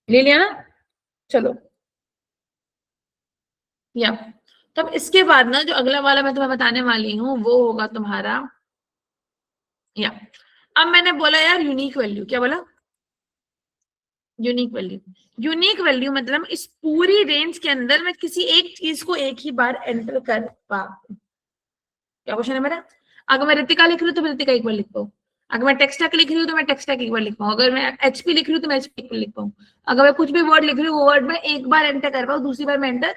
ले लिया ना, चलो या तब इसके बाद ना जो अगला वाला मैं तुम्हें बताने वाली हूँ वो होगा तुम्हारा, या अब मैंने बोला यार यूनिक वैल्यू, क्या बोला, यूनिक वैल्यू। यूनिक वैल्यू मतलब इस पूरी रेंज के अंदर मैं किसी एक चीज को एक ही बार एंटर कर पाऊं। क्या क्वेश्चन है मेरा, अगर मैं रितिका लिख रही हूँ तो मैं रितिका एक बार लिख पाऊँ, अगर मैं टेक्स्टैक लिख रही हूँ तो मैं टेक्स्टैक एक बार लिख पाऊँ, अगर मैं एचपी लिख रही हूँ तो मैं एचपी एक बार लिख पाऊँ, अगर मैं कुछ भी वर्ड लिख रही हूँ वो वर्ड में एक बार एंटर कर पाऊँ, दूसरी बार मैं एंटर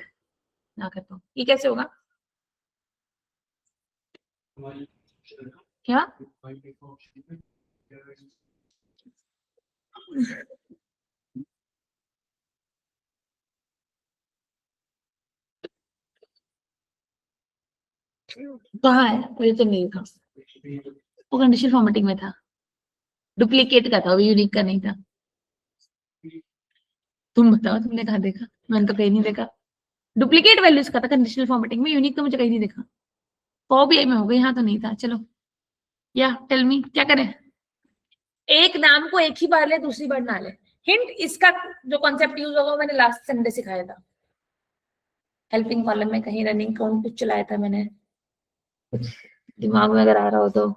ना कर पाऊँ। ये कैसे होगा, क्या कहाँ है, मुझे तो नहीं था, वो कंडीशनल फॉर्मेटिंग में था, डुप्लीकेट का था, वो यूनिक का नहीं था। तुम बताओ तुमने कहाँ देखा, मैंने तो कहीं नहीं देखा, डुप्लीकेट वैल्यूज का था कंडीशनल फॉर्मेटिंग में, यूनिक तो मुझे कहीं नहीं देखा। पॉवर बीआई में होगा, यहाँ तो नहीं था। चलो या टेल मी क्या करें, एक नाम को एक ही बार ले दूसरी बार ना ले। हिंट, इसका जो कॉन्सेप्ट यूज होगा मैंने लास्ट संडे सिखाया था, हेल्पिंग कॉलम में कहीं रनिंग कौन कुछ चलाया था मैंने, दिमाग में अगर आ रहा हो तो,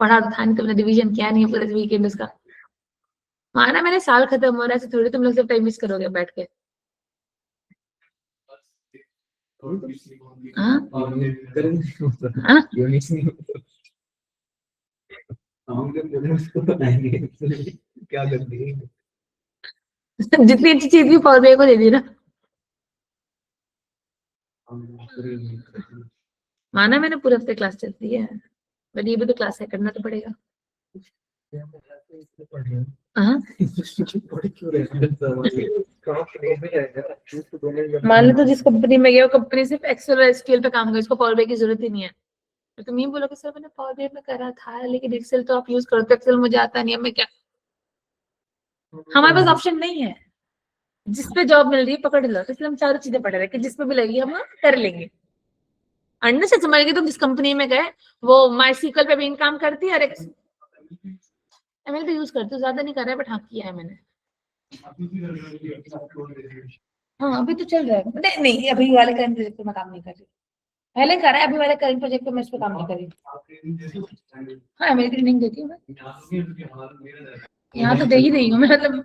पढ़ा तो था नहीं, तुमने डिवीजन किया नहीं है पूरे वीकेंड उसका। माना मैंने साल खत्म हो रहा है, थोड़ी तुम लोग सब टाइम मिस करोगे बैठ के। हाँ हाँ क्या करती है, जितनी अच्छी चीज भी पौधे को दे दी ना। माना मैंने पूरे हफ्ते क्लास चलती है, बट ये भी तो क्लास है, करना तो पड़ेगा। हाँ मान लो तो जिस कंपनी में गया वो कंपनी सिर्फ एक्सेल और एसक्यूएल पे काम करे, उसको पावर बीआई की जरूरत ही नहीं है। तो तुम ये बोलोगे सर मैंने पावर बीआई में करा था लेकिन एक्सेल तो आप यूज करते, एक्सेल मुझे आता नहीं है, मैं क्या, हमारे पास ऑप्शन नहीं है, जिस पे जॉब मिल रही है पकड़ लो, तो इसलिए हम चारों चीजें पढ़ रहे हैं कि जिस पे भी लगी हम कर लेंगे। अंडर से समझ गए, तुम जिस कंपनी में गए वो माईसीक्वल पे भी काम करती है और एमएल भी यूज करती हूँ, ज्यादा नहीं कर रहा है बट हाँ किया है मैंने। हाँ अभी तो चल रहा है, नहीं नहीं अभी वाले करंट प्रोजेक्ट पे मैं काम नहीं कर रही, पहले करा है, अभी वाले करंट प्रोजेक्ट पे मैं इस पे काम नहीं कर रही। हाँ मेरी ट्रेनिंग देती हूँ मैं, यहाँ तो दे ही रही हूँ मैं, मतलब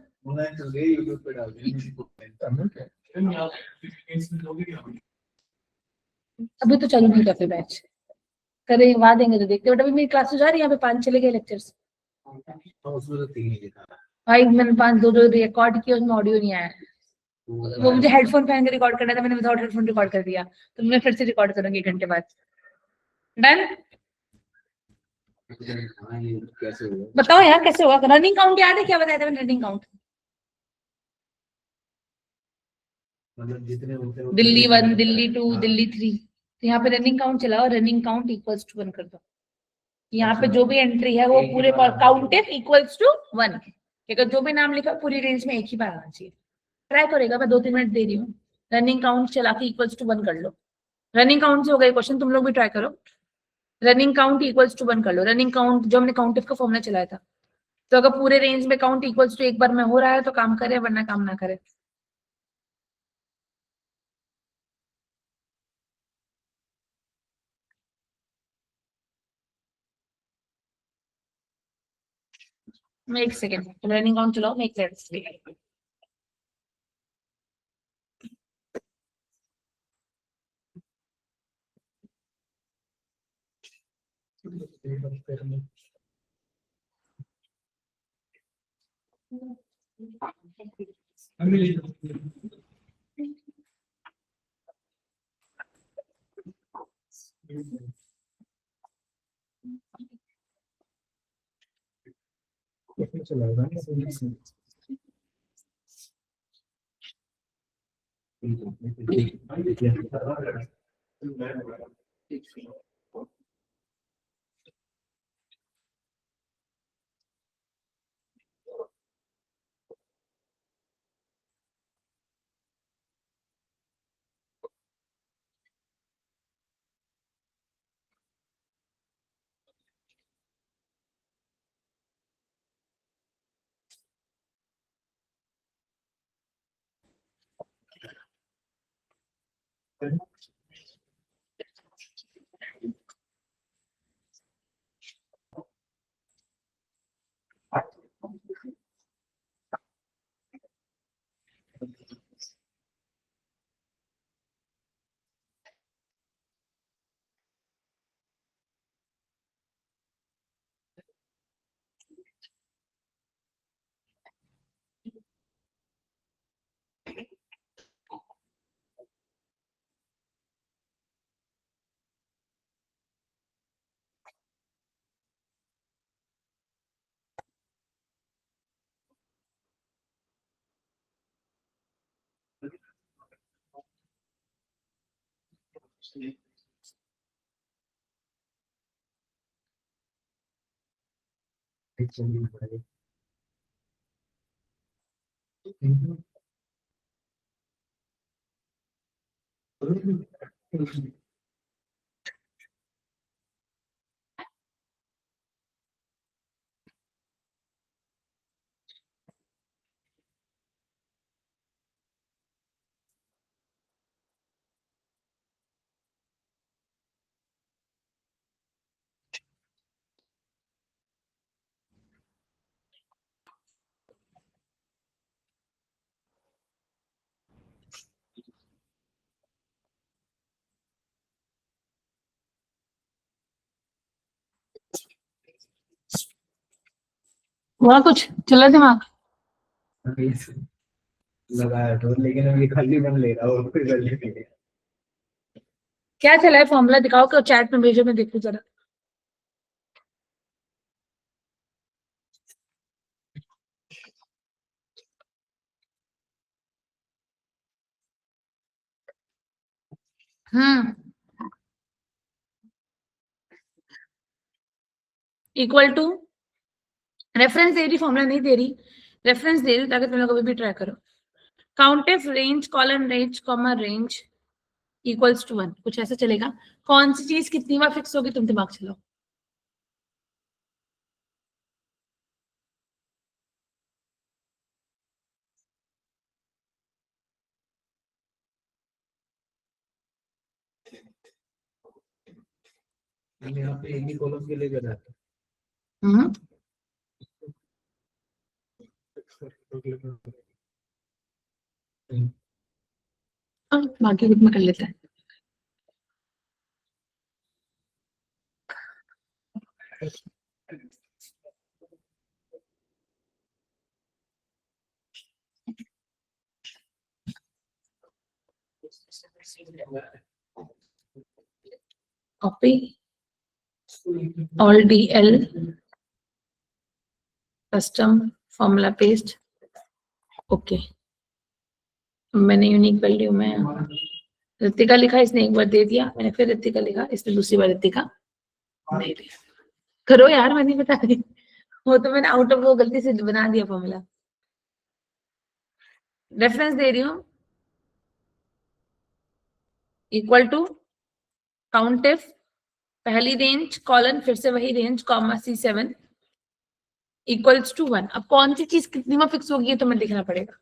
अभी तो चालू नहीं करते बैच, करें वहां देंगे तो देखते, बट अभी मेरी क्लास जा रही है, यहाँ पे 5 चले गए लेक्चर्स। भाई मैंने 5 दो जो रिकॉर्ड किया उसमें ऑडियो नहीं आया, वो मुझे हेडफोन पहन के रिकॉर्ड करना था, मैंने विदाउट हेडफोन रिकॉर्ड कर दिया, तो मैं फिर से रिकॉर्ड करूंगी 1 घंटे बाद। डन। बताओ यार कैसे होगा, रनिंग काउंट याद है, क्या बताया था मैंने रनिंग काउंट? मतलब जितने होते हैं दिल्ली 1, दिल्ली 2, दिल्ली 3, तो यहाँ पे रनिंग काउंट चलाओ, रनिंग काउंट इक्वल्स टू 1 कर दो, यहाँ पे जो भी एंट्री है वो पूरे काउंट इक्वल्स टू 1, अगर जो भी नाम लिखा पूरी रेंज में एक ही बार आना चाहिए। ट्राई करेगा, मैं 2-3 मिनट दे रही हूँ, रनिंग काउंट चला के इक्वल्स टू 1 कर लो। रनिंग काउंट से हो गया क्वेश्चन, तुम लोग भी ट्राई करो, रनिंग काउंट इक्वल्स टू 1 कर लो। रनिंग काउंट जो हमने काउंटिफ का फॉर्मूला चलाया था, तो अगर पूरे रेंज में काउंट इक्वल्स टू 1 बार में हो रहा है तो काम करे, वरना काम ना करे। मैं 1 सेकेंड रनिंग काउंट चलाओ, मैं 1 सेकेंड। चलाएगा वहाँ कुछ चला दिमाग, लगाया तो, लेकिन अभी खाली मन ले रहा और कोई गलती नहीं है। क्या चला है फॉर्मूला दिखाओ, कि चैट में भेजो, मैं देखूं जरा। इक्वल टू, रेफरेंस दे रही, फॉर्मूला नहीं दे रही, रेफरेंस दे रही ताकि तुम लोग अभी भी ट्राई करो। Countif range colon range comma range equals to 1, कुछ ऐसा चलेगा। कौन सी चीज कितनी बार फिक्स होगी, तुम दिमाग चलाओ। मैंने यहाँ पे एक ही कॉलम के लिए करा था। बाकी ग्रुप में कर लेते हैं। Copy all DL custom formula paste. Okay, मैंने यूनिक वैल्यू में रितिका लिखा, इसने एक बार दे दिया, मैंने फिर रितिका लिखा, इसने दूसरी बार रितिका दे दिया। करो यार, मैंने बता दी, वो तो मैंने आउट ऑफ वो गलती से बना दिया फॉर्मूला। रेफरेंस दे रही हूँ, इक्वल टू काउंट इफ पहली रेंज कॉलन फिर से वही range comma C7 equals to 1। अब कौन सी चीज कितनी में फिक्स होगी तो मैं देखना पड़ेगा।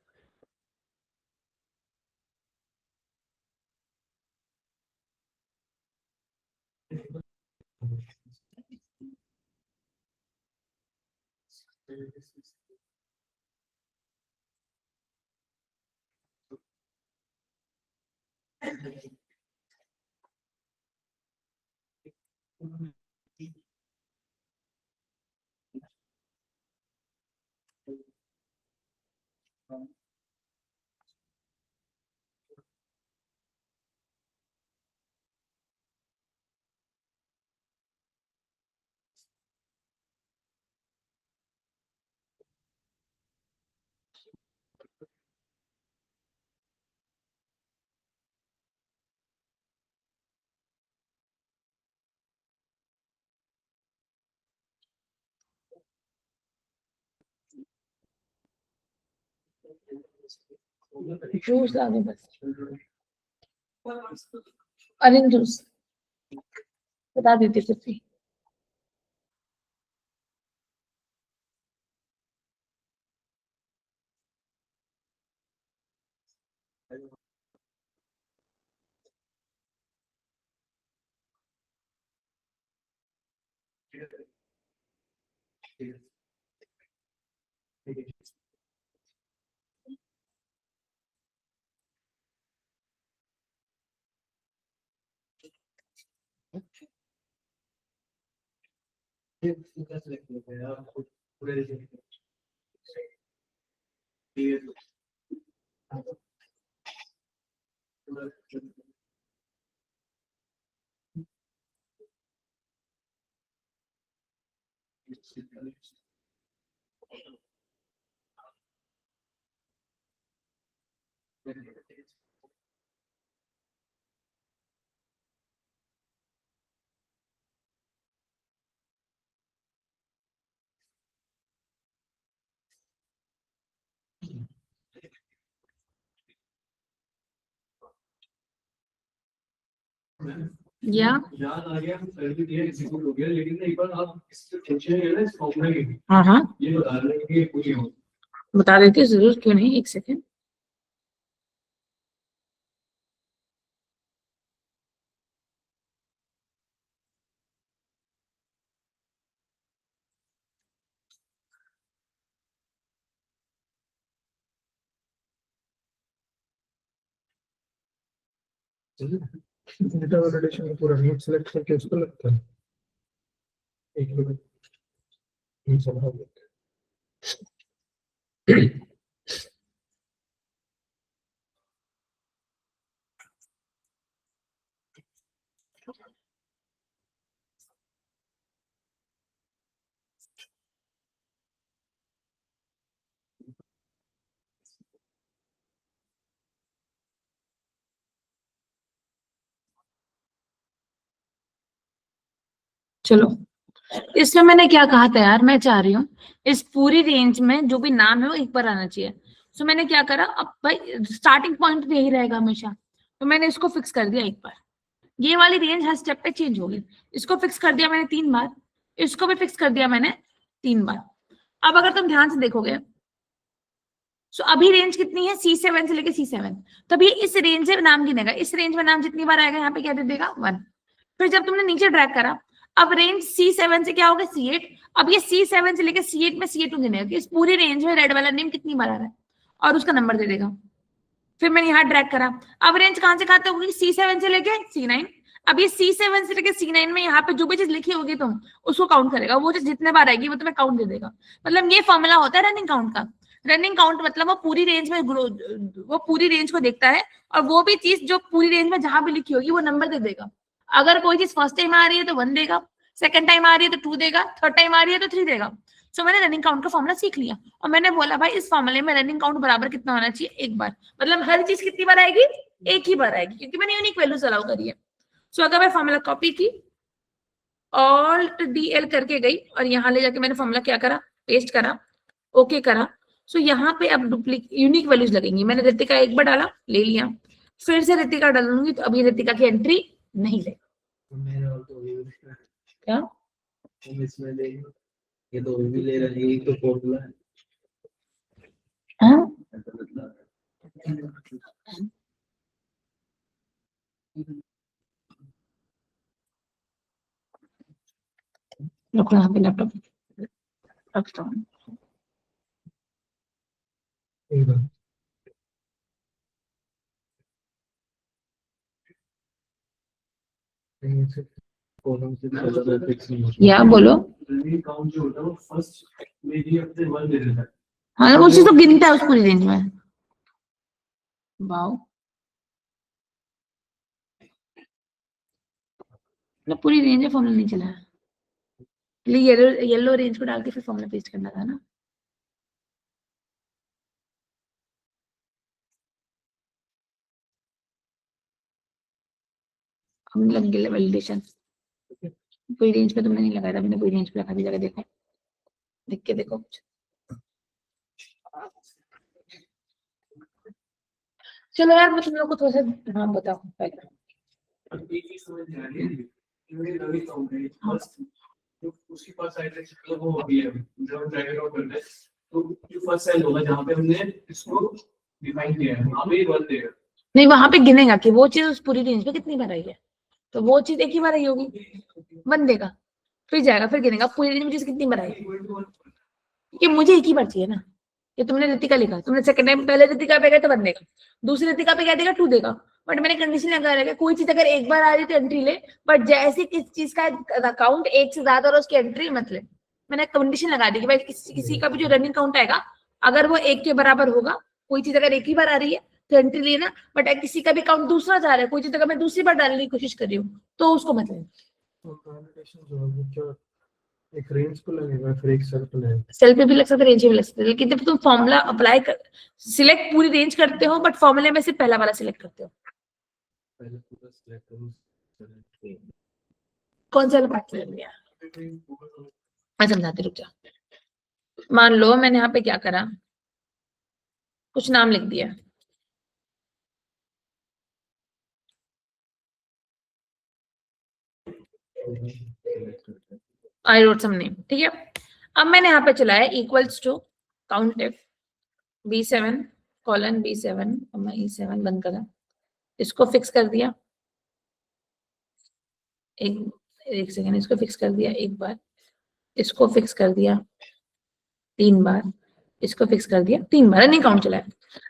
जूस ला दो बस, ऑरेंज जूस बता देती फिर भी। या याद आ गया, पहले दिया एग्जीक्यूट हो गया, लेकिन ना एक बार आप इससे टेंशन है ना, इस फॉर्मूला की हाँ हाँ ये बता रहे हैं कि पूरी हो। बता देती हूँ जरूर, क्यों नहीं, एक सेकेंड। डेटा वैलिडेशन में पूरा नोट सेलेक्ट करके उसको लगता है एक मिनट ये सब हो गया। चलो, इसमें मैंने क्या कहा था यार, मैं चाह रही हूँ इस पूरी रेंज में जो भी नाम है वो एक बार आना चाहिए। सो मैंने क्या करा, अब भाई स्टार्टिंग पॉइंट तो यही रहेगा हमेशा, तो मैंने इसको फिक्स कर दिया एक बार। ये वाली रेंज हर स्टेप पे चेंज होगी, इसको फिक्स कर दिया मैंने 3 बार, इसको भी फिक्स कर दिया मैंने 3 बार। अब अगर तुम ध्यान से देखोगे, सो अभी रेंज कितनी है, C7 से लेके C7, तभी इस रेंज से नाम गिनेगा, इस रेंज में नाम जितनी बार आएगा यहाँ पे क्या दे देगा 1। फिर जब तुमने नीचे ड्रैग करा, अब रेंज C7 से क्या हो गया C8, अब ये C7 से लेकर C8 में C8 गिनेगा कि इस पूरी रेंज में रेड वाला नेम कितनी बार आ रहा है और उसका नंबर दे देगा। फिर मैंने यहाँ ड्रैग करा, अब रेंज कहां से कहां तक होगी, C7 से लेके C9। अब ये C7 से लेके C9 में यहाँ पे जो भी चीज लिखी होगी तुम उसको काउंट करेगा, वो चीज जितने बार आएगी वो तुम्हें काउंट दे देगा। मतलब ये फॉर्मूला होता है रनिंग काउंट का। रनिंग काउंट मतलब वो पूरी रेंज में वो पूरी रेंज को देखता है और वो भी चीज जो पूरी रेंज में जहां भी लिखी होगी वो नंबर दे देगा। अगर कोई चीज फर्स्ट टाइम आ रही है तो 1 देगा, सेकंड टाइम आ रही है तो 2 देगा, थर्ड टाइम आ रही है तो 3 देगा। सो मैंने रनिंग काउंट का फॉर्मूला सीख लिया और मैंने बोला भाई इस फॉर्मूले में रनिंग काउंट बराबर कितना होना चाहिए, एक बार। मतलब हर चीज कितनी बार आएगी, एक ही बार आएगी, क्योंकि मैंने यूनिक वैल्यूज अलाउ करी है। सो अगर मैं फॉर्मूला कॉपी की, ऑल्ट DL करके गई और यहाँ ले जाके मैंने फॉर्मूला क्या करा, पेस्ट करा, ओके करा। सो यहाँ पे अब डुप्लीकेट यूनिक वैल्यूज लगेंगी। मैंने रितिका एक बार डाला, ले लिया, फिर से रितिका डालूंगी तो अभी रितिका की एंट्री नहीं देगा। क्या इसमें ले ये तो भी ले रहे हैं, ये तो फॉर्मूला है। हाँ? रुको यहाँ पे लैपटॉप रखता हूँ। या बोलो। काउंट जो होता है वो फर्स्ट में ही अपने 1 दे देता है। हाँ उसी तो गिनता है उस पूरी रेंज में। वाओ, मतलब पूरी रेंज में फॉर्मूला नहीं चला है, येलो रेंज को डाल के फिर फॉर्मूला पेस्ट करना था ना। हम लग गए वैलिडेशन। पूरी रेंज पे तुमने नहीं लगाया था, मैंने पूरी रेंज पे लगा दी। जगह देखो, देख के देखो कुछ। चलो यार मैं तुम लोग को थोड़ा सा नाम बताओ पहले। एक ही समझ में आ रही है क्योंकि नवी काउंट है फर्स्ट जो उसके पास साइड है वो हो गया जब हम ड्रैग आउट करते हैं तो जो फर्स्ट सेल होगा जहां पे हमने इसको डिफाइन किया है वहां पे ही 1 देगा। नहीं, वहां पे गिनेगा कि वो चीज उस पूरी रेंज पे कितनी बार आई है, तो वो चीज एक ही बार आई होगी, 1 देगा, फिर जाएगा, फिर गिनेगा पूरी रेंज में चीज कितनी बार आई। कि मुझे एक ही बार चाहिए ना, ये तुमने रितिका लिखा, तुमने सेकंड टाइम पहले रितिका पे गए तो 1 देगा, दूसरी रितिका पे क्या देगा, 2 देगा। बट मैंने कंडीशन लगा रखा है कोई चीज अगर एक बार आ रही तो एंट्री ले, बट जैसे किस चीज का अकाउंट एक से ज्यादा और उसकी एंट्री मत ले। मैंने कंडीशन लगा दी कि भाई किसी का भी जो रनिंग काउंट आएगा अगर वो 1 के बराबर होगा, कोई चीज अगर एक ही बार आ रही है तो एंट्री लेना, बट किसी का भी काउंट दूसरा जा रहा है, कोई चीज अगर मैं दूसरी बार डालने की कोशिश कर रही हूँ तो उसको मत लेना। एक रेंज को लगेगा फिर एक सेल को लगेगा, सेल पे भी लग सकता है, रेंज पे भी लग सकता है, लेकिन जब तुम फॉर्मूला अप्लाई कर सिलेक्ट पूरी रेंज करते हो बट फॉर्मूले में से पहला वाला सिलेक्ट करते हो। पहले पूरा सिलेक्ट करो कौन सा पार्ट ले लिया, मैं समझाती, रुक जा। मान लो मैंने यहाँ पे क्या करा, कुछ नाम लिख दिया, आई रोट सम नेम, ठीक है। अब मैंने यहाँ पे चलाया equals to count if B7 colon B7 E7 बंद करा, इसको फिक्स कर दिया, एक सेकेंड, इसको फिक्स कर दिया एक बार, इसको फिक्स कर दिया 3 बार, इसको फिक्स कर दिया 3 बार, रनिंग काउंट चलाया।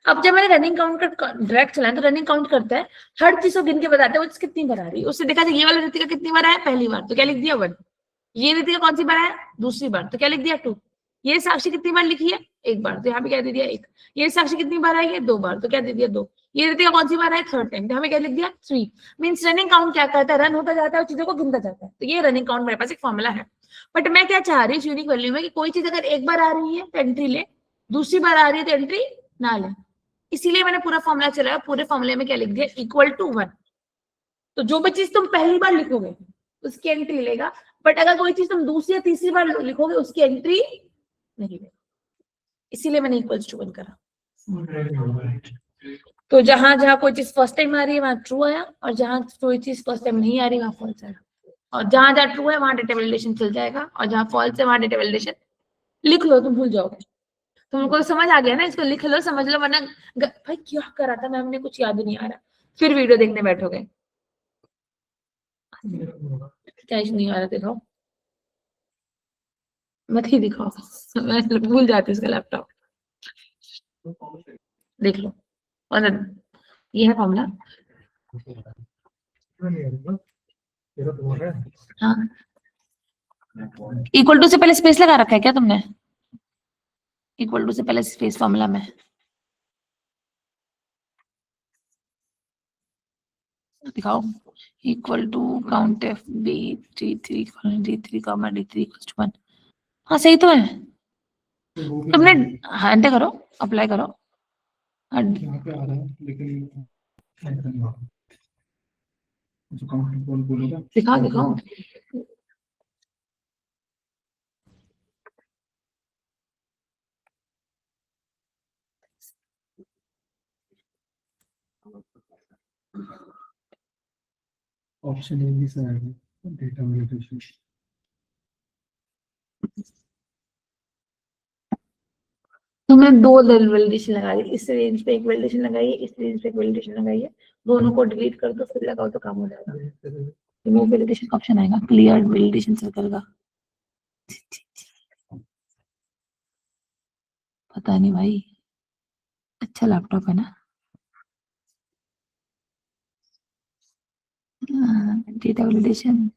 अब जब मैंने रनिंग काउंट का डायरेक्ट चलाया तो रनिंग काउंट करता है, हर चीज को गिन के बताता है वो कितनी बार आ रही है। उससे देखा जाए ये वाला रितिका कितनी बार आया, पहली बार, तो क्या लिख दिया 1। ये रितिका कौन सी बार आया, दूसरी बार, तो क्या लिख दिया 2। ये साक्षी कितनी बार लिखी है, 1 बार, तो यहाँ पे क्या दे दिया 1। ये साक्षी कितनी बार आई है, 2 बार, तो क्या दे दिया 2। ये रितिका कौन सी बार है, 3rd टाइम, तो हमें क्या लिख दिया 3। मींस रनिंग काउंट क्या करता है, रन होता जाता है और चीजों को गिनता जाता है। तो ये रनिंग काउंट मेरे पास एक फॉर्मूला है। बट मैं क्या चाह रही हूँ यूनिक वैल्यू में कि कोई चीज अगर एक बार आ रही है तो एंट्री ले, दूसरी बार आ रही है तो एंट्री ना ले। इसीलिए मैंने पूरा फॉर्मूला चलाया, पूरे फॉर्मूले में क्या लिख दिया, इक्वल टू 1। तो जो भी चीज तुम पहली बार लिखोगे उसकी एंट्री लेगा, बट अगर कोई चीज तुम दूसरी या तीसरी बार लिखोगे उसकी एंट्री नहीं लेगा। इसीलिए मैंने इक्वल टू 1 करा। तो जहां जहां कोई चीज फर्स्ट टाइम आ रही है वहां ट्रू आया, और जहां कोई चीज फर्स्ट टाइम नहीं आ रही वहां फॉल्स आया। और जहां जहां ट्रू है वहां डेटा वैलिडेशन चल जाएगा, और जहां फॉल्स है वहां डेटा वैलिडेशन लिख लो, तुम भूल जाओगे। तुमको समझ आ गया ना, इसको लिख लो, समझ लो, वरना भाई क्या करा था मैम ने, कुछ याद नहीं आ रहा, फिर वीडियो देखने बैठोगे। क्या नहीं आ रहा, देखो मत ही दिखाओ, मैं भूल जाती हूँ उसका लैपटॉप। देख लो, और ये है फॉर्मूला। हाँ, इक्वल टू से पहले स्पेस लगा रखा है क्या तुमने? इक्वल टू से पहले स्पेस फॉर्मूला में दिखाओ। Equal to count F B D3 comma D3 = 1। हाँ सही तो है। तुमने हाँ एंटर करो, अप्लाई करो। यहाँ पे आ रहा है लेकिन जो काउंट कौन बोलेगा? दिखाओ। ऑप्शन ए भी से आएगा, डेटा वैलिडेशन। तुमने दो वैलिडेशन लगा दी, इस रेंज पे एक वैलिडेशन लगाई है, इस रेंज पे एक वैलिडेशन लगाई है, दोनों को डिलीट कर दो फिर लगाओ तो काम हो जाएगा। रिमूव वैलिडेशन का ऑप्शन आएगा, क्लियर वैलिडेशन सर्कल का। पता नहीं भाई, अच्छा लैपटॉप है ना। डेटा वैलिडेशन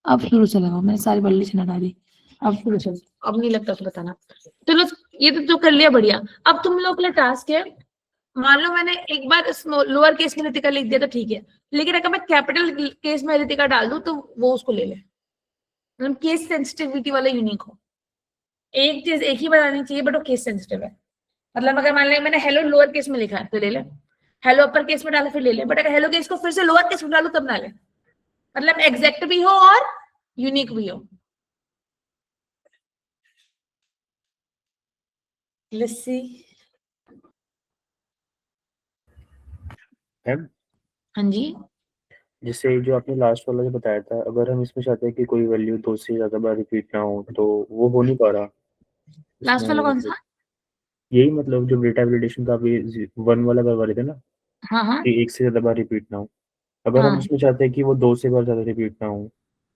अब शुरू से लगाओ, मैंने सारी वैलिडेशन हटा दी। अब शुरू से, अब नहीं लगता तो बताना। चलो ये तो जो कर लिया बढ़िया। अब तुम लोग के लिए टास्क है, मान लो मैंने एक बार लोअर केस में रितिका लिख दिया तो ठीक है, लेकिन अगर मैं कैपिटल केस में रितिका डाल दूं तो वो उसको ले ले। मतलब केस सेंसिटिविटी वाला यूनिक हो, एक चीज एक ही बनानी चाहिए बट वो केस सेंसिटिव है। मतलब अगर मान ले मैंने हेलो लोअर केस में लिखा है तो ले ले, हेलो अपर केस में डाला फिर ले ले, बट अगर हेलो केस को फिर से लोअर केस में डालू तब ना ले। मतलब एग्जैक्ट भी हो और यूनिक भी हो। Let's see. मैम, हाँ जी, जैसे जो आपने लास्ट वाला जो बताया था, अगर हम इसमें चाहते हैं कि कोई वैल्यू 2 से ज्यादा बार रिपीट ना हो तो वो हो नहीं पा रहा लास्ट इसमें। वाला कौन मतलब सा? यही मतलब जो डेटा वैलिडेशन का अभी 1 वाला करवा रहे थे ना, हाँ हाँ कि 1 से ज्यादा बार रिपीट ना हो, अगर हम हाँ उसमें चाहते हैं कि वो 2 से बार ज्यादा रिपीट ना हो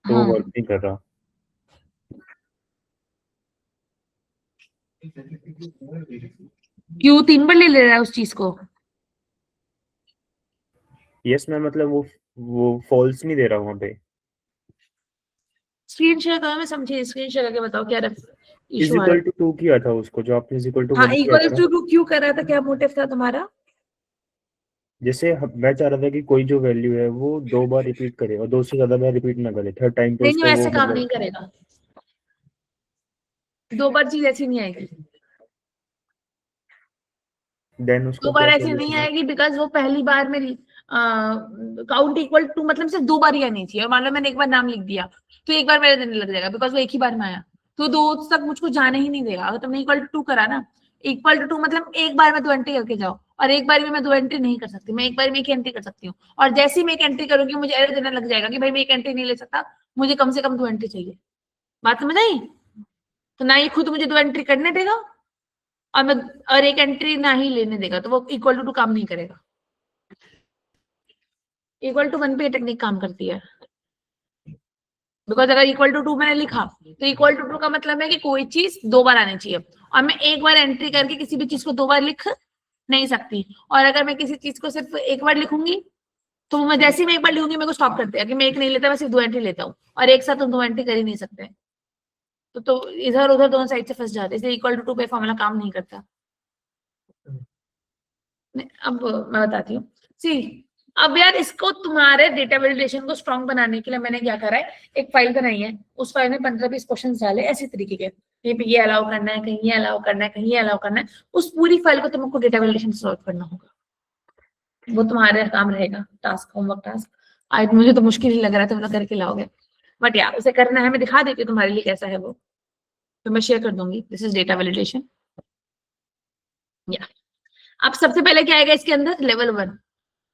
तो वो हाँ। वर्क नहीं कर रहा। क्यों 3 बार ले ले रहा है उस चीज को? यस मैम, मतलब वो फॉल्स नहीं दे रहा वहां पे। स्क्रीन शेयर करो, मैं समझी, स्क्रीन शेयर करके बताओ क्या इज इशू आ रहा इक्वल है। टू 2 किया था उसको, जो आपने इज इक्वल टू हाँ 1 किया इक्वल था ना। टू क्यों कर रहा था, क्या मोटिव था तुम्हारा? जैसे मैं चाह रहा था कि कोई जो वैल्यू है वो 2 बार रिपीट करे और 2 से ज्यादा बार रिपीट ना करे, थर्ड टाइम पे नहीं नहीं उसको वो ऐसे काम मतलब नहीं करेगा, 2 बार चीज ऐसी नहीं आएगी। देन 2 उसका बार क्या ऐसे नहीं सॉल्यूशन है? आएगी बिकॉज वो पहली बार में काउंट इक्वल टू मतलब सिर्फ 2 बार ही आनी चाहिए। और मान लो मैंने एक बार नाम लिख दिया तो एक बार मेरे देने लग जाएगा बिकॉज वो एक ही बार में आया, तो 2 तक मुझको जाने ही नहीं देगा। अगर तुमने इक्वल टू करा ना, इक्वल टू मतलब एक बार में 2 एंट्री करके जाओ, और एक बार में मैं 2 एंट्री नहीं कर सकती, मैं एक बार में एक एंट्री कर सकती हूँ। और जैसे ही मैं एक एंट्री करूंगी मुझे एरर देने लग जाएगा कि भाई मैं एक एंट्री नहीं ले सकता, मुझे कम से कम 2 एंट्री चाहिए। बात समझ आई? तो ना ही खुद मुझे 2 एंट्री करने देगा और मैं और एक एंट्री ना ही लेने देगा, तो वो इक्वल टू काम नहीं करेगा। इक्वल टू 1 पे टेक्निक काम करती है, बिकॉज अगर इक्वल टू 2 मैंने लिखा तो इक्वल टू 2 का मतलब है कि कोई चीज 2 बार आनी चाहिए, और मैं एक बार एंट्री करके किसी भी चीज को 2 बार लिख नहीं सकती। और अगर मैं किसी चीज को सिर्फ एक बार लिखूंगी तो मैं जैसे ही मैं एक बार लिखूंगी मेरे को स्टॉप कर देगा कि मैं एक नहीं लेता, मैं सिर्फ 2 एंट्री लेता हूँ, और एक साथ तुम 2 एंट्री कर ही नहीं सकते। तो इधर उधर दोनों साइड से फंस जाते, इसलिए इक्वल टू 2 पे फॉर्मूला काम नहीं करता। अब मैं बताती हूँ। सी, अब यार इसको तुम्हारे डेटा वैलिडेशन को स्ट्रॉन्ग बनाने के लिए मैंने क्या करा है, एक फाइल बनाई है, उस फाइल में 15-20 क्वेश्चन डाले ऐसे तरीके के, कहीं पे ये अलाउ करना है, कहीं ये अलाउ करना है, कहीं ये अलाउ करना है। उस पूरी फाइल को तुमको डेटा वैलिडेशन सॉल्व करना होगा, वो तुम्हारे काम रहेगा, टास्क, होमवर्क टास्क। आज मुझे तो मुश्किल ही लग रहा है, तुम लोग करके लाओगे, बट यार उसे करना है। मैं दिखा देती हूँ तुम्हारे लिए कैसा है वो, तो मैं शेयर कर दूंगी। This is data validation. या अब सबसे पहले क्या आएगा इसके अंदर, लेवल 1।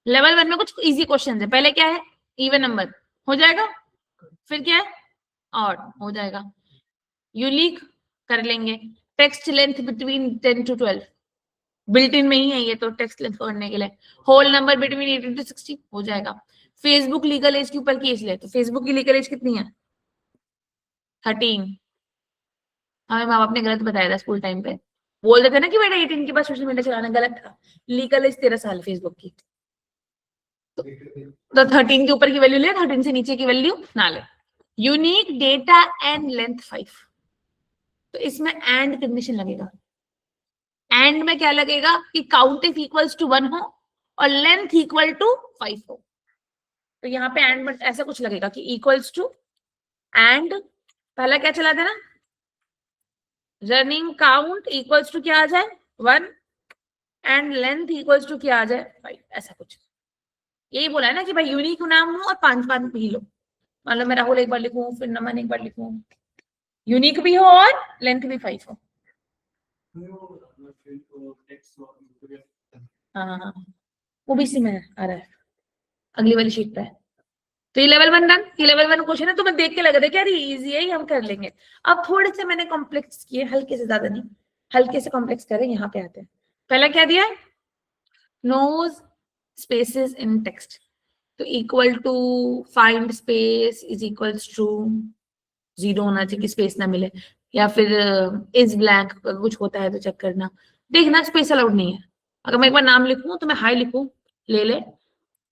लेवल 1 में कुछ इजी क्वेश्चन है। पहले क्या है, इवन नंबर हो जाएगा, फिर क्या है, ऑड हो जाएगा, यूनिक कर लेंगे, text length between 10 to 12 built in में ही है ये तो टेक्स्ट लेंथ करने के लिए। होल नंबर बिटवीन 18 to 60 हो जाएगा। फेसबुक लीगल एज के ऊपर केस ले तो फेसबुक की लीगल एज कितनी है 13। हमें माँ बाप ने गलत बताया था स्कूल टाइम पे, बोल देते ना कि बेटा 18 के बाद सोशल मीडिया चलाना गलत था। लीगल एज 13 साल फेसबुक की। तो 13 के ऊपर की वैल्यू ले, 13 से नीचे की वैल्यू ना ले। यूनिक डेटा एंड लेंथ 5, तो इसमें एंड कंडीशन लगेगा। एंड में क्या लगेगा कि काउंट इफ इक्वल्स टू 1 हो और लेंथ इक्वल टू 5 हो। तो यहाँ पे एंड में ऐसा कुछ लगेगा कि इक्वल्स टू एंड पहला क्या चला देना रनिंग काउंट इक्वल्स टू क्या आ जाए 1 एंड लेंथ इक्वल्स टू क्या आ जाए 5, ऐसा कुछ। यही बोला है ना कि भाई यूनिक नाम हो और 5 भी लो। मान लो मैं राहुल एक बार लिखूं, फिर नमन एक बार लिखूं, यूनिक भी हो और लेंथ भी 5 हो। हाँ वो भी इसी में आ रहा है अगली वाली शीट पे। तो ये लेवल 1 डन। ये लेवल 1 क्वेश्चन है, तो मैं देख के लगा था कि यार इजी है, ये हम कर लेंगे। अब थोड़े से मैंने कॉम्प्लेक्स किए, हल्के से, ज्यादा नहीं, हल्के से कॉम्प्लेक्स करें। यहाँ पे आते हैं। पहला क्या दिया है नोज स्पेसेस इन टेक्स्ट, तो equal to find space is equals to 0 होना चाहिए कि स्पेस ना मिले, या फिर इज ब्लैंक कुछ होता है तो चेक करना। देखना स्पेस अलाउड नहीं है। अगर मैं एक बार नाम लिखूं तो मैं हाई लिखूं ले ले,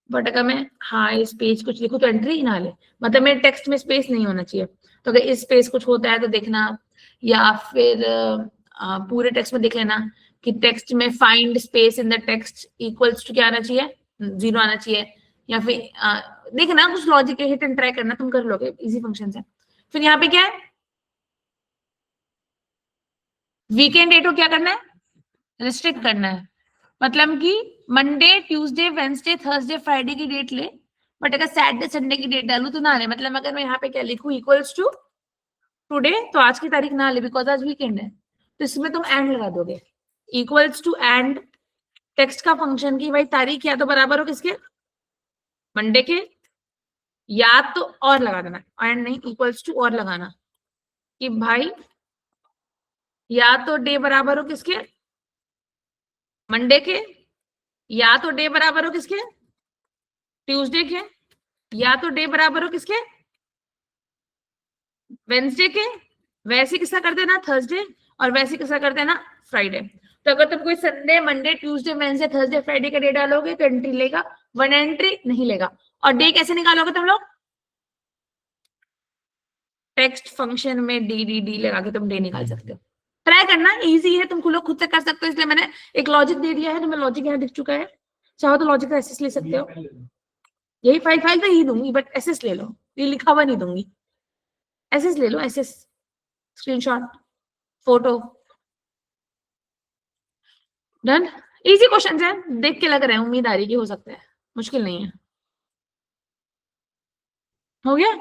बट अगर मैं हाई स्पेस कुछ लिखूं तो एंट्री ना ले, मतलब मेरे टेक्स्ट में स्पेस नहीं होना चाहिए। तो अगर इस स्पेस कुछ होता है तो देखना, या फिर पूरे टेक्स्ट में देख लेना कि टेक्स्ट में find space in the text equals to क्या आना चाहिए 0 आना चाहिए, या फिर देखना कुछ लॉजिक है, हिट एंड ट्राई करना, तुम कर लोगे, इजी फंक्शन है। फिर यहाँ पे क्या है वीकेंड डेट को क्या करना है रिस्ट्रिक्ट करना है, मतलब कि Monday Tuesday Wednesday Thursday Friday की डेट ले, बट अगर सैटरडे संडे की डेट डालू तो ना ले। मतलब अगर मैं यहाँ पे क्या लिखूं इक्वल्स टू टुडे, तो आज की तारीख ना ले बिकॉज आज वीकेंड है, तो इसमें तुम एंड लगा दोगे इक्वल्स टू एंड टेक्स्ट का फंक्शन की भाई तारीख या तो बराबर हो किसके मंडे के, या तो और लगा देना एंड नहीं इक्वल्स टू और लगाना कि भाई या तो डे बराबर हो किसके मंडे के, या तो डे बराबर हो किसके ट्यूसडे के, या तो डे बराबर हो किसके वेंसडे के, वैसे किसका कर देना थर्सडे, और वैसे किसका कर देना फ्राइडे। तो अगर तुम कोई Sunday Monday Tuesday Wednesday Thursday Friday का डे डालोगे तो एंट्री लेगा, 1 एंट्री नहीं लेगा। और डे कैसे निकालोगे तुम लोग टेक्स्ट फंक्शन में डी लगा के तुम डे निकाल सकते हो। ट्राई करना, इजी है, तुम लोग खुद से कर सकते हो, इसलिए मैंने एक लॉजिक दे दिया है। तुम्हें लॉजिक यहाँ दिख चुका है, चाहो तो लॉजिक का एसेस ले सकते हो। यही फाइल तो यही दूंगी, बट एसेस ले लो, ये लिखा हुआ नहीं दूंगी, एसेस ले लो, SS screenshot photo. Done. Easy question है, देख के लग रहा है, उम्मीद आ रही कि हो सकता है, मुश्किल नहीं है। हो गया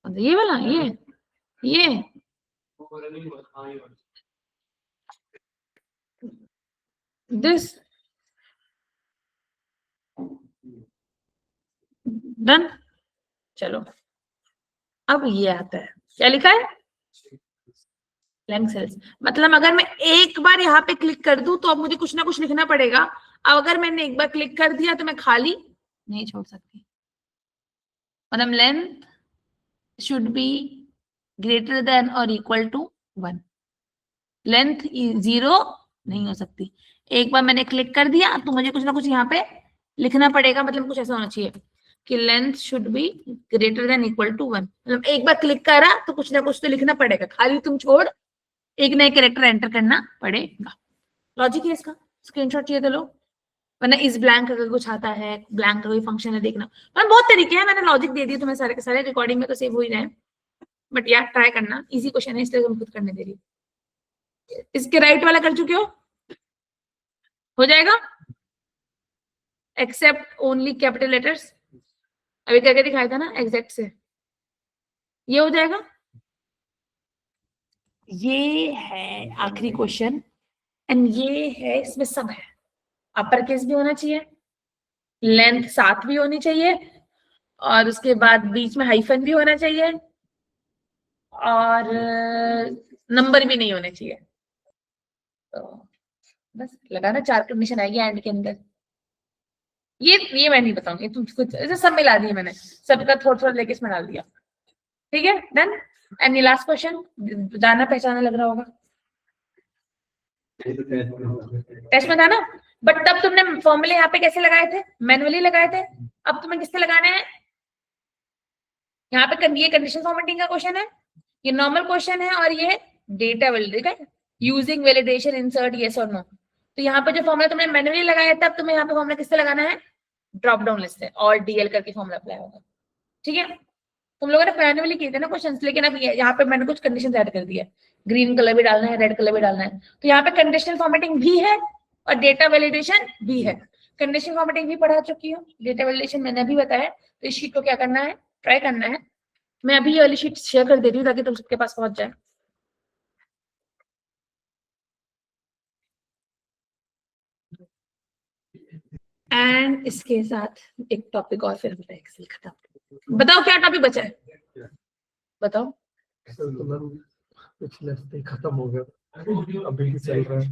ये वाला, ये दिस डन। चलो अब ये आता है, क्या लिखा है ब्लैंक सेल्स, मतलब अगर मैं एक बार यहाँ पे क्लिक कर दूं तो अब मुझे कुछ ना कुछ लिखना पड़ेगा। अब अगर मैंने एक बार क्लिक कर दिया तो मैं खाली नहीं छोड़ सकती, मतलब length should be greater then और इक्वल टू 1, लेंथ 0 नहीं हो सकती। एक बार मैंने क्लिक कर दिया तो मुझे कुछ ना कुछ यहाँ पे लिखना पड़ेगा, मतलब कुछ ऐसा होना चाहिए कि length should be greater than equal to 1, मतलब एक बार क्लिक करा तो कुछ ना कुछ तो लिखना पड़ेगा, खाली तुम छोड़ एक नया कैरेक्टर एंटर करना पड़ेगा। लॉजिक है इसका, स्क्रीनशॉट चाहिए तो लो, वरना इस ब्लैंक अगर कुछ आता है, ब्लैंक का कोई फंक्शन है देखना, मतलब बहुत तरीके हैं, मैंने लॉजिक दे दिया तुम्हें सारे के सारे, रिकॉर्डिंग में तो सेव हो ही रहे, बट यार ट्राई करना, इजी क्वेश्चन है इसलिए तुम खुद करने दे रही हो। इसके राइट वाला कर चुके हो जाएगा एक्सेप्ट ओनली कैपिटल लेटर्स, अभी करके दिखाया था ना एग्जैक्ट से, ये हो जाएगा। ये है आखिरी क्वेश्चन एंड ये है, इसमें सब है, अपर केस भी होना चाहिए, लेंथ 7 भी होनी चाहिए, और उसके बाद बीच में हाइफन भी होना चाहिए, और नंबर भी नहीं होने चाहिए। तो बस लगाना, 4 कंडीशन आएगी एंड के अंदर। ये मैं नहीं बताऊंगी, तुम कुछ ऐसे सब मिला दिए मैंने, सबका थोड़ा थोड़ा लेके इसमें डाल दिया। ठीक है, डन। एंड लास्ट क्वेश्चन, जाना पहचाना लग रहा होगा, टेस्ट में था ना, बट तब तुमने फॉर्मूले यहाँ पे कैसे लगाए थे, मैनुअली लगाए थे। अब तुम्हें किससे लगाने हैं, यहाँ पे ये कंडीशन फॉर्मेटिंग का क्वेश्चन है, ये नॉर्मल क्वेश्चन है, और ये data validation using validation insert yes और नो। तो यहाँ पे जो फॉर्मूला तुमने मैनुअली लगाया था, अब तुम्हें यहाँ पे फॉर्मूला किससे लगाना है, ड्रॉप डाउन लिस्ट से, और डीएल करके फॉर्मूला अप्लाई होगा। ठीक है, तुम लोगों ने मैनुअली किए थे ना क्वेश्चंस, लेकिन अब यहाँ पे मैंने कुछ कंडीशन ऐड कर दिया है, ग्रीन कलर भी डालना है, रेड कलर भी डालना है। तो यहाँ पे कंडीशनल फॉर्मेटिंग भी है और डेटा वैलिडेशन भी है। कंडीशनल फॉर्मेटिंग भी पढ़ा चुकी हूँ, डेटा वैलिडेशन मैंने अभी बताया। तो इस शीट को क्या करना है, ट्राई करना है। मैं अभी ये वाली शीट शेयर कर देती हूँ ताकि तुम सबके पास पहुंच जाए। एंड इसके साथ एक टॉपिक और फिर होता है, एक्सेल खत्म। बताओ क्या टॉपिक बचा है, बताओ। पिछले हफ्ते खत्म हो गया, अभी भी चल रहा है।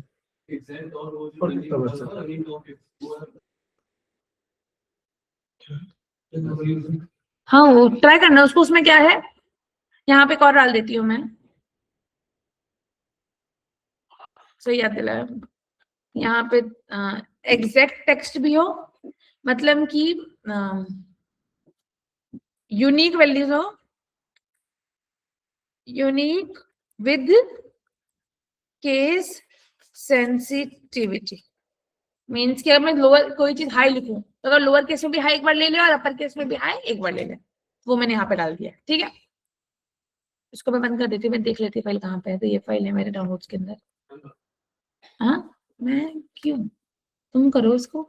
और कितना बचा? हाँ वो ट्राई करना उसको, उसमें क्या है, यहाँ पे एक और डाल देती हूँ मैं, सही याद दिलाया। यहाँ पे एग्जैक्ट टेक्स्ट भी हो, मतलब कि यूनिक वैल्यूज हो, unique with case sensitivity. Means कि अगर मैं लोअर कोई चीज हाई लिखूं, तो अगर लोअर केस में भी हाई एक बार ले ले और अपर केस में भी हाई एक बार ले ले, वो मैंने यहाँ पे डाल दिया। ठीक है, इसको मैं बंद कर देती हूँ, मैं देख लेती हूँ फाइल कहाँ पे है। तो ये फाइल है मेरे डाउनलोड्स के अंदर। हाँ मैं क्यों, तुम करो इसको,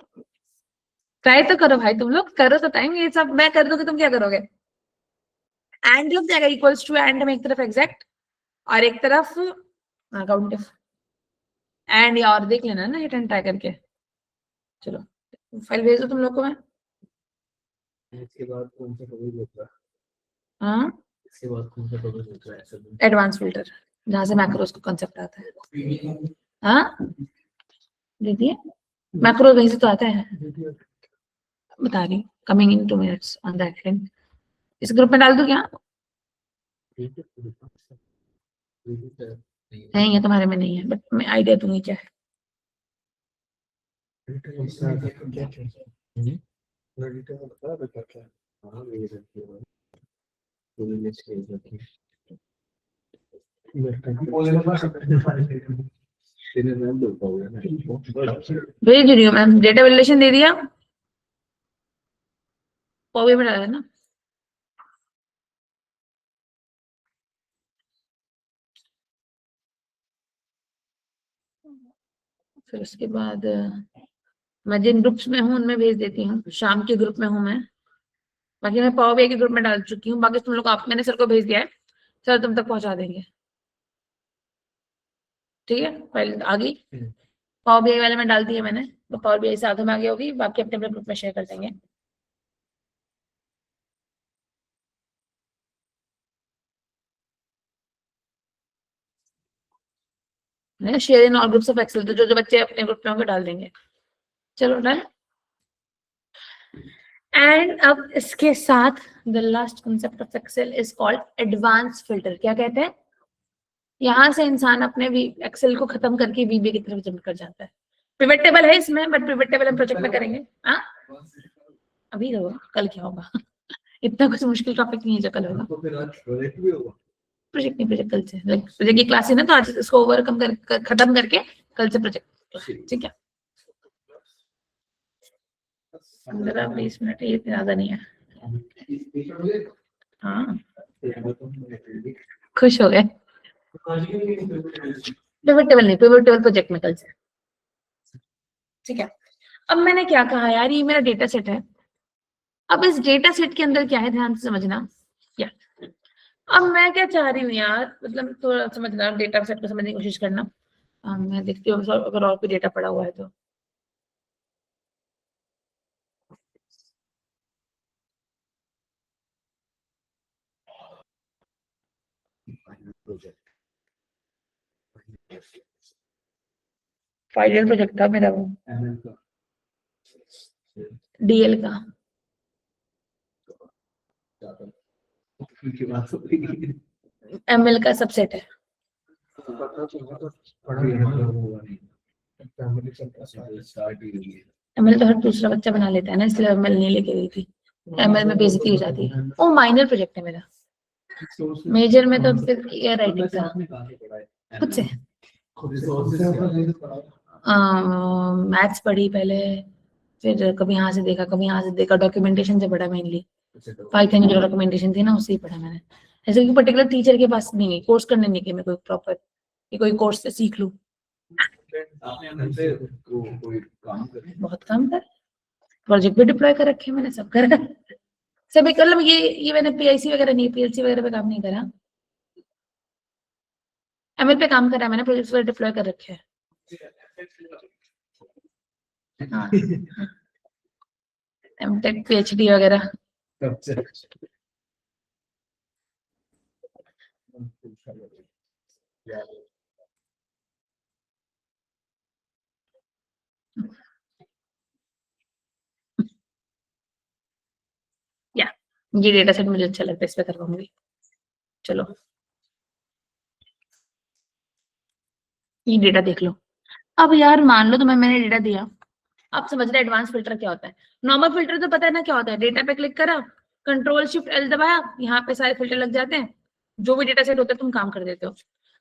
ट्राई तो करो भाई, तुम लोग करो तो टाइम, ये सब मैं कर दूंगी, तुम क्या करोगे। एंड लग जाएगा, इक्वल्स टू एंड में एक तरफ एग्जैक्ट और एक तरफ काउंटिव। एंड या और देख लेना ना, हिट एंड ट्राई करके। चलो फाइल भेज दो तुम लोग को मैं। इसके बाद कौन सा टॉपिक होता है? हाँ इसके बाद कौन सा टॉपिक होता है ऐसा? एडवांस फिल्टर, जहां से मैक्रोस को कंसेप्ट आता है। हाँ दीदी, मैक्रो वहीं से तो आता है, बता रही, coming in 2 minutes on that link. इस ग्रुप में डाल दूं क्या, नहीं ये तुम्हारे में नहीं है, बट मैं आइडिया दूंगी क्या है। भेज रही हूँ मैम, डेटा वैलिडेशन दे दिया, पॉवी में डाला ना। फिर उसके बाद मैं जिन ग्रुप्स में हूँ उनमें भेज देती हूँ, शाम के ग्रुप में हूँ मैं, बाकी मैं पावर बीआई के ग्रुप में डाल चुकी हूँ। बाकी तुम लोग आप, मैंने सर को भेज दिया है, सर तुम तक पहुंचा देंगे। ठीक है, पहले आ गई पावर बीआई वाले में डाल दिया मैंने, तो पावर बीआई से आधे में आगे होगी, बाकी अपने अपने ग्रुप में शेयर कर देंगे। Share in all groups of Excel, तो जो जो बच्चे अपने ग्रुप में होंगे डाल देंगे। चलो डन। एंड अब इसके साथ the last concept of Excel is called advance filter. क्या कहते हैं, यहाँ से इंसान अपने एक्सेल को खत्म करके वीबी की तरफ जंप कर जाता है। पिवट टेबल है इसमें, बट पिवट टेबल हम प्रोजेक्ट में करेंगे। हाँ अभी तो कल क्या होगा इतना कुछ मुश्किल टॉपिक नहीं है जो कल होगा। प्रोजेक्ट नहीं, प्रोजेक्ट कल से, प्रोजेक्ट की क्लास है ना, तो आज इसको ओवरकम कर खत्म करके कल से प्रोजेक्ट। ठीक है, 15-20 मिनट, ये ज्यादा नहीं है। हाँ खुश हो गए, पिवट टेबल नहीं, पिवट टेबल प्रोजेक्ट में कल से। ठीक है, अब मैंने क्या कहा यार, ये मेरा डेटा सेट है। अब इस डेटा सेट के अंदर क्या है, ध्यान से समझना। क्या अब मैं क्या चाह रही हूँ यार, मतलब थोड़ा समझना, डेटा सेट को समझने की कोशिश करना। मैं देखती हूँ अगर और कोई डेटा पड़ा हुआ है तो। फाइनल प्रोजेक्ट था मेरा वो ML का डीएल का। ज्यादा उनकी बात हो रही है। एमएल का सबसेट है। पता चला तो पढ़ा मतलब हुआ नहीं, फैमिली चलता स्टार्ट ही हुई है। एमएल तो हर दूसरा बच्चा बना लेता है ना, इसलिए एमएल नहीं लेके गई थी। एमएल में बेइज्जती हो जाती है। वो माइनर प्रोजेक्ट है मेरा, मेजर में तो सिर्फ एयर राइटिंग था खुद से। मैथ्स पढ़ी पहले, फिर कभी यहाँ से देखा कभी यहाँ से देखा, डॉक्यूमेंटेशन से पढ़ा मेनली। पाइथन की जो डॉक्यूमेंटेशन थी ना उससे ही पढ़ा मैंने। ऐसे कोई पर्टिकुलर टीचर के पास नहीं गई, कोर्स करने नहीं गई मैं कोई प्रॉपर कि कोई कोर्स से सीख लूं। कोई काम करे, बहुत काम कर, प्रोजेक्ट भी डिप्लॉय कर रखे मैंने, सब कर सभी मतलब ये मैंने पीआईसी वगैरह नहीं, पीएलसी वगैरह पे काम नहीं करा। एमएल पे काम करा मैंने, प्रोजेक्ट्स वगैरह डिप्लॉय कर रखे हैं। हाँ एमटेक पीएचडी वगैरह। या ये डेटा सेट मुझे अच्छा लगता है, इस पे करवाऊंगी। चलो ये डेटा देख लो। अब यार मान लो तुम्हें मैंने डेटा दिया, आप समझ रहे एडवांस फिल्टर क्या होता है। नॉर्मल फिल्टर तो पता है ना क्या होता है, डेटा पे क्लिक करा, कंट्रोल शिफ्ट एल दबाया, यहाँ पे सारे फिल्टर लग जाते हैं, जो भी डेटा सेट होता है तुम काम कर देते हो।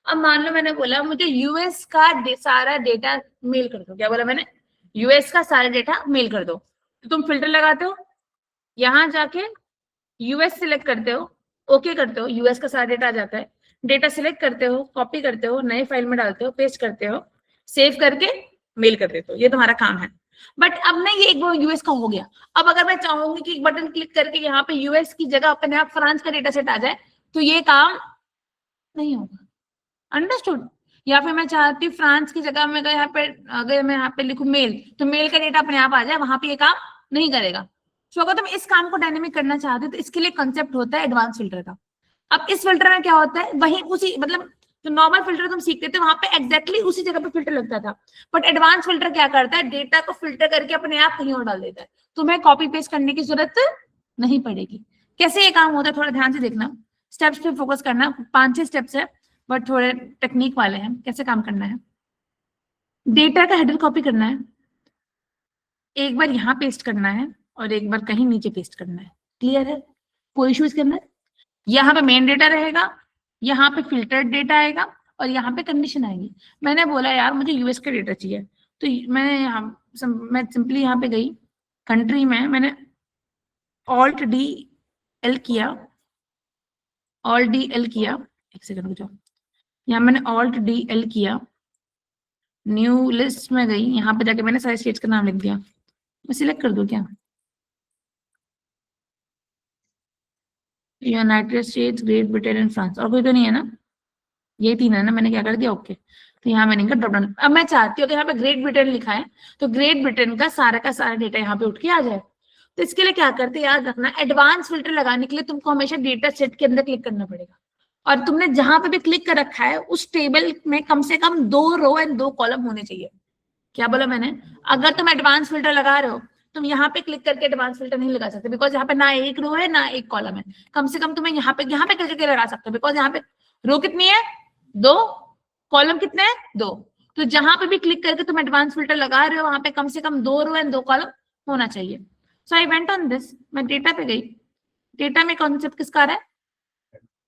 अब मान लो मैंने बोला मुझे यूएस का सारा डेटा मेल कर दो, क्या बोला मैंने, यूएस का सारा डेटा मेल कर दो। तो तुम फिल्टर लगाते हो, यहाँ जाके यूएस सिलेक्ट करते हो, ओके करते हो, यूएस का सारा डेटा आ जाता है। डेटा सिलेक्ट करते हो, कॉपी करते हो, नए फाइल में डालते हो, पेस्ट करते हो, सेव करके मेल कर देते हो, ये तुम्हारा काम है। बट अब ना ये एक बार यूएस का हो गया, अब अगर मैं चाहूंगी कि एक बटन क्लिक करके यहाँ पे यूएस की जगह अपने आप फ्रांस का डेटा सेट आ जाए, तो ये काम नहीं होगा। अंडरस्टूड? या फिर मैं चाहती हूँ फ्रांस की जगह में अगर मैं यहाँ पे लिखूं मेल, तो मेल का डेटा अपने आप आ जाए, वहां पे ये काम नहीं करेगा। तो अगर तुम इस काम को डायनेमिक करना चाहते हो तो इसके लिए कंसेप्ट होता है एडवांस फिल्टर का। अब इस फिल्टर में क्या होता है, वही उसी मतलब जो नॉर्मल फिल्टर तुम सीखते थे वहां पे एग्जैक्टली उसी जगह पे फिल्टर लगता था, बट एडवांस फिल्टर क्या करता है, डेटा को फिल्टर करके अपने आप कहीं और डाल देता है, तुम्हें कॉपी पेस्ट करने की जरूरत नहीं पड़ेगी। कैसे ये काम होता है थोड़ा ध्यान से देखना, स्टेप्स पे फोकस करना। 5-6 स्टेप्स है बट थोड़े टेक्निक वाले हैं। कैसे काम करना है, डेटा का हेडर कॉपी करना है, एक बार यहाँ पेस्ट करना है और एक बार कहीं नीचे पेस्ट करना है। क्लियर है? कोई इश्यूज करना है? यहाँ पे मेन डेटा रहेगा, यहाँ पे फिल्टर्ड डेटा आएगा और यहाँ पे कंडीशन आएगी। मैंने बोला यार मुझे यूएस का डेटा चाहिए, तो मैं सिंपली यहाँ पे गई, कंट्री में मैंने ऑल्ट डी एल किया, ऑल्ट डी एल किया, एक सेकंड रुक जाओ, यहाँ मैंने ऑल्ट डी एल किया, न्यू लिस्ट में गई, यहाँ पे जाके मैंने सारे स्टेट्स का नाम लिख दिया। मैं सिलेक्ट कर दूं क्या, United states, great Britain and France, और कोई तो नहीं है ना, ये 3 है ना, मैंने क्या कर दिया ओके। तो यहाँ मैंने ड्रॉप डाउन, अब मैं चाहती हूँ कि यहाँ पे ग्रेट ब्रिटेन लिखा है तो ग्रेट ब्रिटेन का सारा डेटा यहाँ पे उठ के आ जाए। तो इसके लिए क्या करते हैं, याद रखना, एडवांस फिल्टर लगाने के लिए तुमको हमेशा डेटा सेट के अंदर क्लिक करना पड़ेगा, और तुमने जहां पे भी क्लिक कर रखा है उस टेबल में कम से कम 2 रो एंड 2 कॉलम होने चाहिए। क्या बोला मैंने, अगर तुम एडवांस फिल्टर लगा रहे हो तुम यहाँ पे क्लिक करके एडवांस फिल्टर नहीं लगा सकते, बिकॉज यहाँ पे ना एक रो है ना एक कॉलम है। कम से कम तुम्हें यहाँ पे क्लिक करके लगा सकते हो, बिकॉज यहाँ पे रो कितनी है 2, कॉलम कितने हैं 2। तो जहां पे भी क्लिक करके तुम एडवांस फिल्टर लगा रहे हो वहां पे कम से कम 2 रो एंड 2 कॉलम होना चाहिए। सो आई वेंट ऑन दिस, मैं डेटा पे गई, डेटा में कॉन्सेप्ट किसका आ रहा है,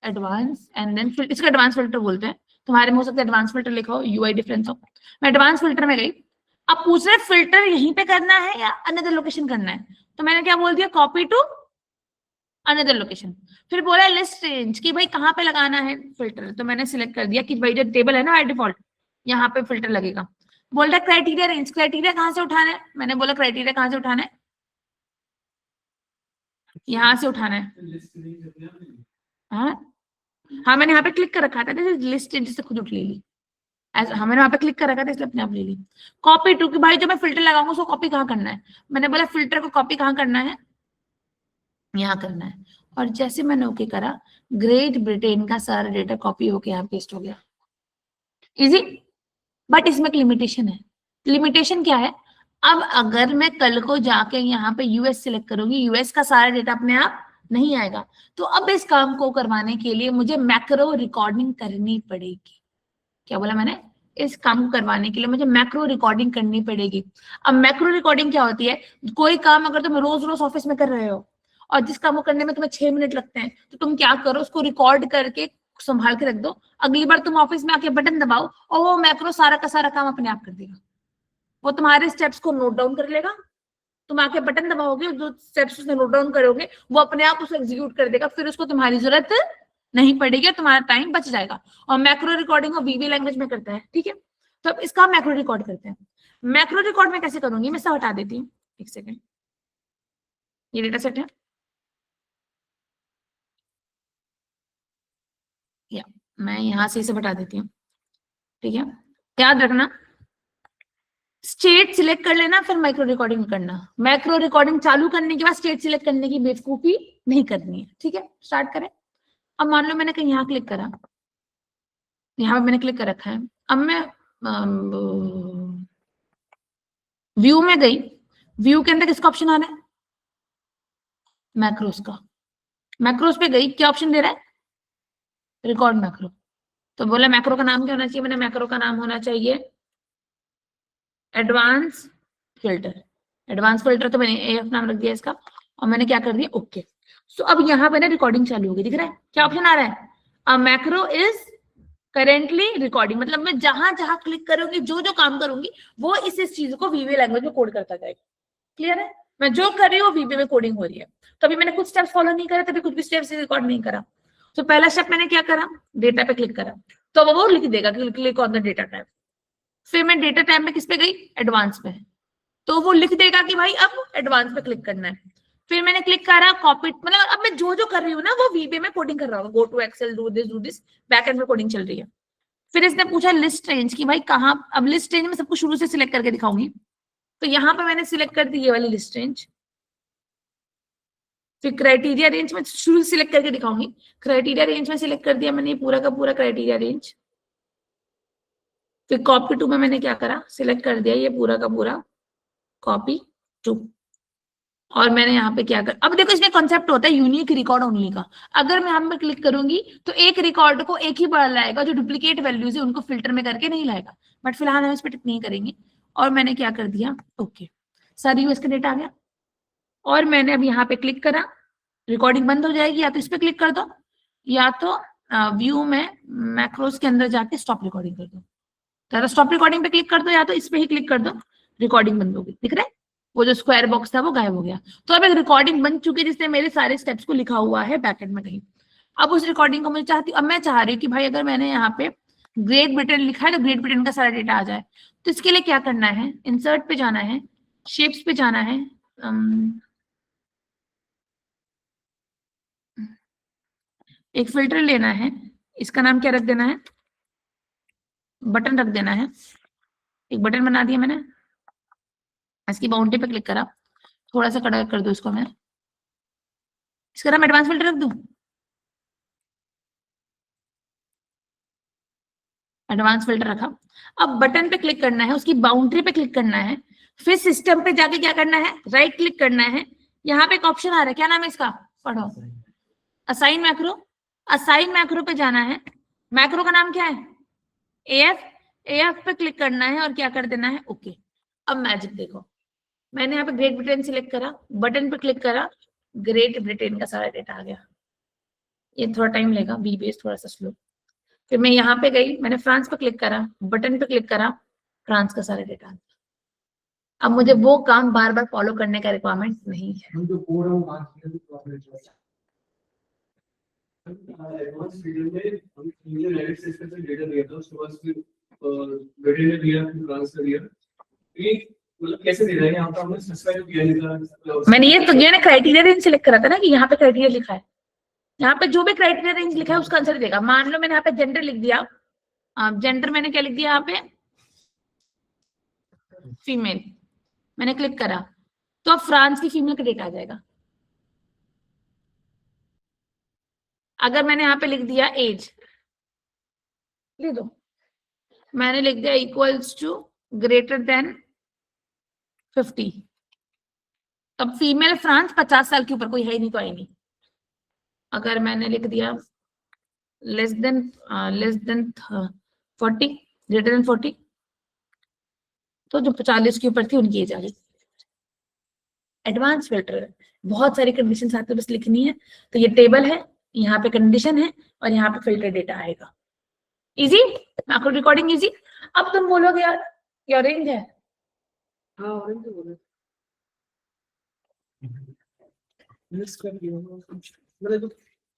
एडवांस, एंड देन इसको एडवांस फिल्टर बोलते हैं, तुम्हारे में हो सकता है एडवांस फिल्टर लिखा हो, यूआई डिफरेंस हो। मैं एडवांस फिल्टर में गई, अब पूछ रहे फिल्टर यहीं पे करना है या अनदर लोकेशन करना है, तो मैंने क्या बोल दिया, कॉपी टू अनदर लोकेशन। फिर बोला लिस्ट रेंज कि भाई कहाँ पे लगाना है फिल्टर, तो मैंने सिलेक्ट कर दिया कि भाई जो टेबल है ना बाय डिफॉल्ट यहाँ पे फिल्टर लगेगा। बोल रहा क्राइटेरिया रेंज, क्राइटेरिया कहाँ से उठाना है, मैंने बोला क्राइटेरिया कहाँ से उठाना है, यहाँ से उठाना है। हाँ मैंने यहाँ पे क्लिक कर रखा था, लिस्ट रेंज से खुद उठ ले ली, हाँ मैंने वहां पे क्लिक कर रखा था इसलिए अपने आप ले ली। कॉपी टू कि भाई जो मैं फिल्टर लगाऊंगा उसको कॉपी कहाँ करना है, मैंने बोला फिल्टर को कॉपी कहाँ करना है, यहाँ करना है। और जैसे मैंने ओके करा, ग्रेट ब्रिटेन का सारा डेटा कॉपी होके यहाँ पेस्ट हो गया, इजी। बट इसमें एक लिमिटेशन है, लिमिटेशन क्या है, अब अगर मैं कल को जाके यहाँ पे यूएस सिलेक्ट करूंगी, यूएस का सारा डेटा अपने आप नहीं आएगा, तो अब इस काम को करवाने के लिए मुझे मैक्रो रिकॉर्डिंग करनी पड़ेगी। क्या बोला मैंने, इस काम को करवाने के लिए मुझे मैक्रो रिकॉर्डिंग करनी पड़ेगी। अब मैक्रो रिकॉर्डिंग क्या होती है, कोई काम अगर तुम रोज रोज ऑफिस में कर रहे हो और जिस काम को करने में तुम्हें 6 मिनट लगते हैं, तो तुम क्या करो, उसको रिकॉर्ड करके संभाल के रख दो, अगली बार तुम ऑफिस में आके बटन दबाओ और वो मैक्रो सारा का सारा काम अपने आप कर देगा। वो तुम्हारे स्टेप्स को नोट डाउन कर लेगा, तुम आके बटन दबाओगे, जो स्टेप्स उसने नोट डाउन करोगे वो अपने आप उसको एग्जीक्यूट कर देगा, फिर उसको तुम्हारी जरूरत नहीं पड़ेगी, तुम्हारा टाइम बच जाएगा। और मैक्रो रिकॉर्डिंग वीवी लैंग्वेज में करता है, ठीक है। तो अब इसका मैक्रो रिकॉर्ड करते हैं। मैक्रो रिकॉर्ड में कैसे करूंगी, मैं सब हटा देती हूँ, एक सेकेंड, ये डेटा सेट है, या मैं यहां से इसे हटा देती हूँ, ठीक है। याद रखना, स्टेट सिलेक्ट कर लेना, फिर माइक्रो रिकॉर्डिंग करना। मैक्रो रिकॉर्डिंग चालू करने के बाद स्टेट सिलेक्ट करने की बेवकूफी नहीं करनी है, ठीक है। स्टार्ट करें। अब मान लो मैंने कहीं यहाँ क्लिक करा, यहाँ पे मैंने क्लिक कर रखा है, अब मैं व्यू में गई, व्यू के अंदर किसका ऑप्शन आ रहा है, मैक्रोस का। मैक्रोस पे गई, क्या ऑप्शन दे रहा है, रिकॉर्ड मैक्रो। तो बोला मैक्रो का नाम क्या होना चाहिए, मैंने मैक्रो का नाम होना चाहिए एडवांस फिल्टर। एडवांस फिल्टर तो मैंने एफ नाम रख दिया इसका, और मैंने क्या कर दिया, ओके। सो अब यहाँ पे ना रिकॉर्डिंग चालू होगी, दिख रहा है क्या ऑप्शन आ रहा है, a macro is currently recording. मतलब मैं जहां जहां क्लिक करूंगी, जो जो काम करूंगी, वो इस चीज को वीवी लैंग्वेज में कोड करता जाएगा। क्लियर है, मैं जो कर रही हूँ वीवी में कोडिंग हो रही है। तो अभी मैंने कुछ स्टेप्स फॉलो नहीं करा, तभी कुछ भी स्टेप्स रिकॉर्ड नहीं करा। तो पहला स्टेप मैंने क्या करा, डेटा पे क्लिक करा, तो वो लिख देगा click on the data type. फिर मैं डेटा टाइप में किस पे गई, एडवांस पे, तो वो लिख देगा कि भाई अब एडवांस पे क्लिक करना है। फिर मैंने क्लिक करा कॉपी, मतलब अब मैं जो जो कर रही हूँ ना वो वीबी में कोडिंग कर रहा हूँ, go to Excel, do this, back end में कोडिंग चल रही है। फिर इसने पूछा लिस्ट रेंज की, भाई कहाँ, अब लिस्ट रेंज में सबको शुरू से सिलेक्ट करके दिखाऊंगी, तो यहाँ पे मैंने सिलेक्ट कर दी ये वाली लिस्ट रेंज। फिर क्राइटेरिया रेंज में शुरू से सिलेक्ट करके दिखाऊंगी, क्राइटेरिया रेंज में सिलेक्ट कर दिया मैंने ये पूरा का पूरा क्राइटेरिया रेंज। फिर कॉपी टू में मैंने क्या करा, सिलेक्ट कर दिया ये पूरा का पूरा कॉपी टू, और मैंने यहाँ पे क्या कर, अब देखो इसमें कॉन्सेप्ट होता है यूनिक रिकॉर्ड ओनली का। अगर मैं यहाँ पे क्लिक करूंगी तो एक रिकॉर्ड को एक ही बार लाएगा, जो डुप्लीकेट वैल्यूज है उनको फिल्टर में करके नहीं लाएगा। बट फिलहाल हम इस पर टिक नहीं करेंगे। और मैंने क्या कर दिया, ओके, सारी यूएस का डेटा आ गया। और मैंने अब यहाँ पे क्लिक करा, रिकॉर्डिंग बंद हो जाएगी, या तो इस पे क्लिक कर दो, या तो व्यू में मैक्रोस के अंदर जाके स्टॉप रिकॉर्डिंग कर दो। तो स्टॉप रिकॉर्डिंग पे क्लिक कर दो, या तो इस पे ही क्लिक कर दो, रिकॉर्डिंग बंद होगी। दिख रहा है वो जो स्क्वायर बॉक्स था वो गायब हो गया। तो अब एक रिकॉर्डिंग बन चुकी है जिसने मेरे सारे स्टेप्स को लिखा हुआ है बैकएंड में कहीं। अब उस रिकॉर्डिंग को मैं चाहती हूँ, अब मैं चाह रही हूँ कि भाई अगर मैंने यहाँ पे ग्रेट ब्रिटेन लिखा है तो ग्रेट ब्रिटेन का सारा डेटा आ जाए। तो इसके लिए क्या करना है, इंसर्ट पे जाना है, शेप्स पे जाना है, एक फिल्टर लेना है, इसका नाम क्या रख देना है, बटन रख देना है। एक बटन बना दिया मैंने, इसकी बाउंड्री पे क्लिक करा, थोड़ा सा कड़ा कर दो इसको, मैं इसका नाम एडवांस फिल्टर रख दूं, एडवांस फिल्टर रखा। अब बटन पे क्लिक करना है, उसकी बाउंड्री पे क्लिक करना है, फिर सिस्टम पे जाके क्या करना है, राइट क्लिक करना है। यहाँ पे एक ऑप्शन आ रहा है, क्या नाम है इसका, पढ़ो, असाइन मैक्रो। असाइन मैक्रो पे जाना है, मैक्रो का नाम क्या है, एएफ। एएफ पे क्लिक करना है और क्या कर देना है, ओके। अब मैजिक देखो, मैंने यहाँ पे ग्रेट ब्रिटेन सिलेक्ट करा, बटन पे क्लिक करा, ग्रेट ब्रिटेन का सारा डेटा आ गया। ये थोड़ा टाइम लेगा, बी बेस थोड़ा सा स्लो। फिर मैं यहाँ पे गई, मैंने फ्रांस पे क्लिक करा, बटन पे क्लिक करा, फ्रांस का सारा डेटा आ गया। अब मुझे वो काम बार बार फॉलो करने का रिक्वायरमेंट नहीं है। एडवांस वीडियो में हम मुझे रेडिट सिस्टम से डेटा दिया था, उसके बाद फिर वेडिंग ने दिया, फिर ट्रांसफर दिया। ये मतलब कैसे दे रहा है, यहाँ पे हमने सब्सक्राइब किया नहीं था। मैंने ये तो मैंने क्राइटेरिया रेंज सिलेक्ट करा था ना, कि यहाँ पे क्राइटेरिया लिखा है, यहाँ पे जो भी क्राइटेरिया रेंज लिखा है उसका आंसर देगा। मान लो मैंने यहाँ पे जेंडर लिख दिया, जेंडर मैंने क्या लिख दिया यहाँ पे, फीमेल, मैंने क्लिक करा, तो अब फ्रांस की फीमेल का डेटा आ जाएगा। अगर मैंने यहाँ पे लिख दिया एज, लिख दो, मैंने लिख दिया इक्वल्स टू ग्रेटर देन 50। अब फीमेल फ्रांस 50 साल के ऊपर कोई है ही नहीं तो आई नहीं। अगर मैंने लिख दिया लेस देन 40, ग्रेटर देन 40, तो जो 40 के ऊपर थी उनकी एज आ गई। एडवांस फिल्टर है, बहुत सारी कंडीशन साथ में बस लिखनी है। तो ये टेबल है, यहाँ पे कंडीशन है और यहाँ पे फिल्टर डेटा आएगा। Easy, macro recording easy. अब तुम बोलोगे यार ये ऑरेंज है, हाँ ऑरेंज तो बोले मिक्स कर दिया मतलब जो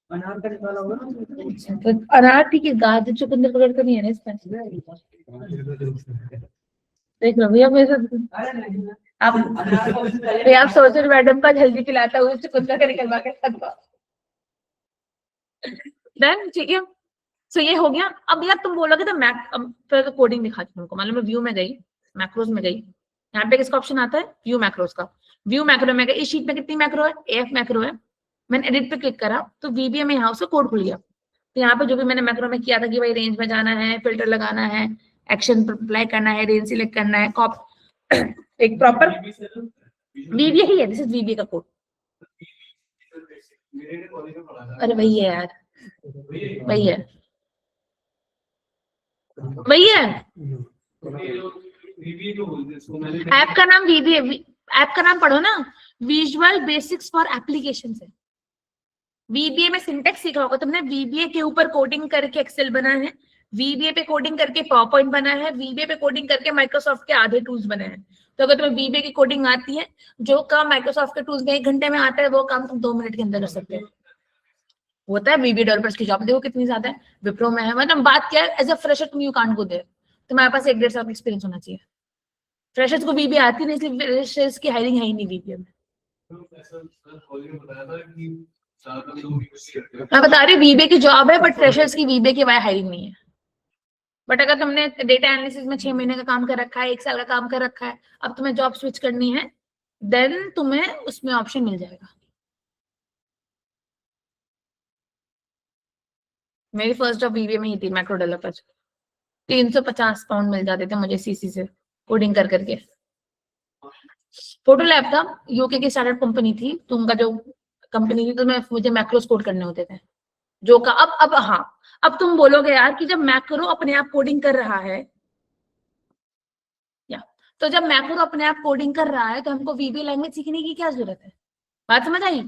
अनार का निकाला होगा ना तो अनार ठीक है, गाजर चुकंदर वगैरह तो नहीं है ना इसमें। देख लो भैया मेरे आप भैया आप सोच रहे मैडम का जल्दी खिलाता हुआ चुकंदर का निकलवा के रखा। डन, ठीक है। सो ये हो गया। अब यार तुम बोलोगे तो फिर कोडिंग दिखाती हूँ तुमको। मान लो मैं व्यू में गई, मैक्रोज में गई, यहाँ पे किसका ऑप्शन आता है? व्यू मैक्रोज का। व्यू मैक्रो में गई, इस शीट में कितनी मैक्रो है? AF मैक्रो है। मैंने एडिट पे क्लिक करा तो VBA में यहाँ से कोड खुल गया। तो यहाँ पे जो भी मैंने मैक्रो में किया था कि भाई रेंज में जाना है, फिल्टर लगाना है, एक्शन अप्लाई करना है, रेंज सिलेक्ट करना है, एक प्रॉपर VBA ही है। दिस इज VBA का कोड। अरे वही है यार, वही है, वही है। ऐप का नाम VBA, ऐप का नाम पढ़ो ना, विजुअल बेसिक्स फॉर एप्लीकेशन है। VBA में सिंटेक्स सीखा होगा तुमने। VBA के ऊपर कोडिंग करके एक्सेल बना है, VBA पे कोडिंग करके पावर पॉइंट बना है, VBA पे कोडिंग करके माइक्रोसॉफ्ट के आधे टूल्स बने हैं। तो अगर तुम्हें VBA की कोडिंग आती है, जो काम माइक्रोसॉफ्ट के टूल्स में 1 घंटे में आता है वो काम तुम 2 मिनट के अंदर कर सकते हो। होता है VBA डेवलपर्स की जॉब देखो कितनी ज्यादा है, विप्रो में है। मतलब बात क्या है, एज अ फ्रेशर तुम यू कांट गो देयर, तुम्हारे पास 1-1.5 साल एक्सपीरियंस होना चाहिए। फ्रेशर्स को VBA आती नहीं, इसलिए फ्रेशर्स की हायरिंग है ही नहीं VBA में। मैं बता रही हूँ VBA की जॉब है, बट फ्रेशर्स की VBA की वाई हायरिंग नहीं है। बट अगर तुमने डेटा एनालिसिस में 6 महीने का काम कर रखा है, 1 साल का काम कर रखा है, अब तुम्हें जॉब स्विच करनी है, देन तुम्हें उसमें ऑप्शन मिल जाएगा। मेरी फर्स्ट जॉब VBA में ही थी, मैक्रो डेवलपर। 350 पाउंड मिल जाते थे मुझे CC से कोडिंग कर करके। फोटो लैब था, यूके की स्टार्टअप कंपनी थी, तो उनका जो कंपनी थी तो मुझे मैक्रोस कोड करने होते थे। जो का अब हाँ, अब तुम बोलोगे यार कि जब मैक्रो अपने आप कोडिंग कर रहा है, या तो जब मैक्रो अपने आप कोडिंग कर रहा है तो हमको VBA लैंग्वेज सीखने की क्या जरूरत है? बात समझ आई?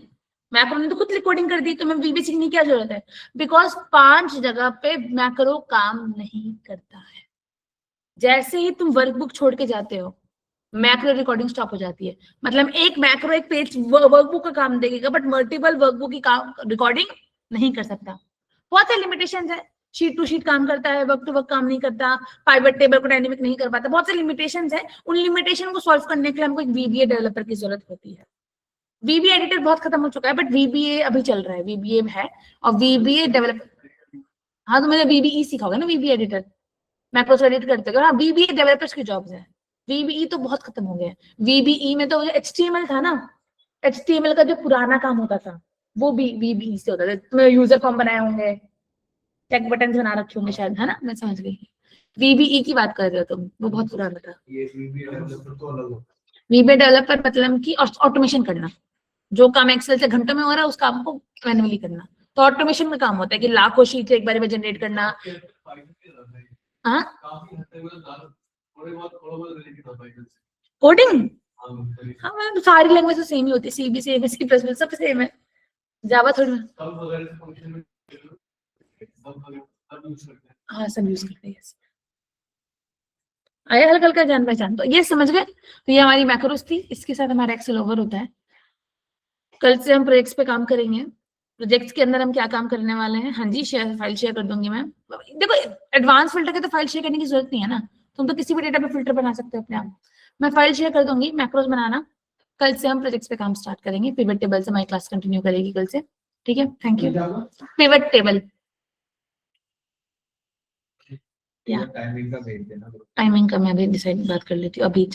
मैक्रो ने तो खुद कोडिंग कर दी, तो मैं VBA सीखने की क्या जरूरत है? बिकॉज 5 जगह पे मैक्रो काम नहीं करता है। जैसे ही तुम वर्कबुक छोड़ के जाते हो, मैक्रो रिकॉर्डिंग स्टॉप हो जाती है। मतलब एक मैक्रो एक पेज वर्कबुक का काम देगा, बट मल्टीपल वर्कबुक की काम रिकॉर्डिंग नहीं कर सकता। बहुत सारे लिमिटेशंस है। शीट टू शीट काम करता है, वर्क टू वर्क काम नहीं करता, पाइवट टेबल को डायनेमिक नहीं कर पाता। बहुत सारे लिमिटेशंस है। उन लिमिटेशन को सॉल्व करने के लिए हमको एक VBA डेवलपर की जरूरत होती है। VBA एडिटर बहुत खत्म हो चुका है, बट VBA अभी चल रहा है, VBA है। और VBA डेवलपर, हाँ तो मैंने VBE सीखा होगा ना, VBA एडिटर मैक्रोस एडिट करते हो। हाँ, VBA डेवलपर्स की जॉब्स है। VBE तो बहुत खत्म हो गया। VBE में तो HTML था ना, HTML का जो पुराना काम होता था वो VBE से होता था। तुम्हें यूजर फॉर्म बनाए होंगे, चेक बटन बना रखे होंगे शायद, है ना? मैं समझ गई। VBE की बात कर रहे हो तुम, वो बहुत पुराना था। VBA डेवलपर मतलब कि ऑटोमेशन करना, जो काम एक्सेल से घंटों में हो रहा है उस काम को मैन्युअली करना। तो ऑटोमेशन में काम होता है कि लाखों शीट एक बार में जनरेट करना। हाँ, कोडिंग, हाँ मतलब सारी लैंग्वेज तो सेम ही होती है, CB सेम है, C++ सब सेम है, जावा थोड़ी। हाँ सब यूज करते हैं। आया हल्का हल्का जान पहचान, तो ये समझ गए। तो ये हमारी मैक्रोस थी, इसके साथ हमारा एक्सेल ओवर होता है। कल से हम प्रोजेक्ट्स पे काम करेंगे। प्रोजेक्ट्स के अंदर हम क्या काम करने वाले हैं? हाँ जी, फाइल शेयर कर दूंगी मैं। देखो एडवांस फिल्टर के तो फाइल शेयर करने की जरूरत नहीं है ना, तुम तो किसी भी डेटा पे फिल्टर बना सकते हो अपने आप। मैं फाइल शेयर कर दूंगी, मैक्रोस बनाना। कल से हम प्रोजेक्ट्स पे काम स्टार्ट करेंगे। पिवट टेबल से हमारी क्लास कंटिन्यू करेगी कल से, ठीक है? Thank you. Pivot table, timing का मैं भी डिसाइड बात कर लेती हूँ अभी।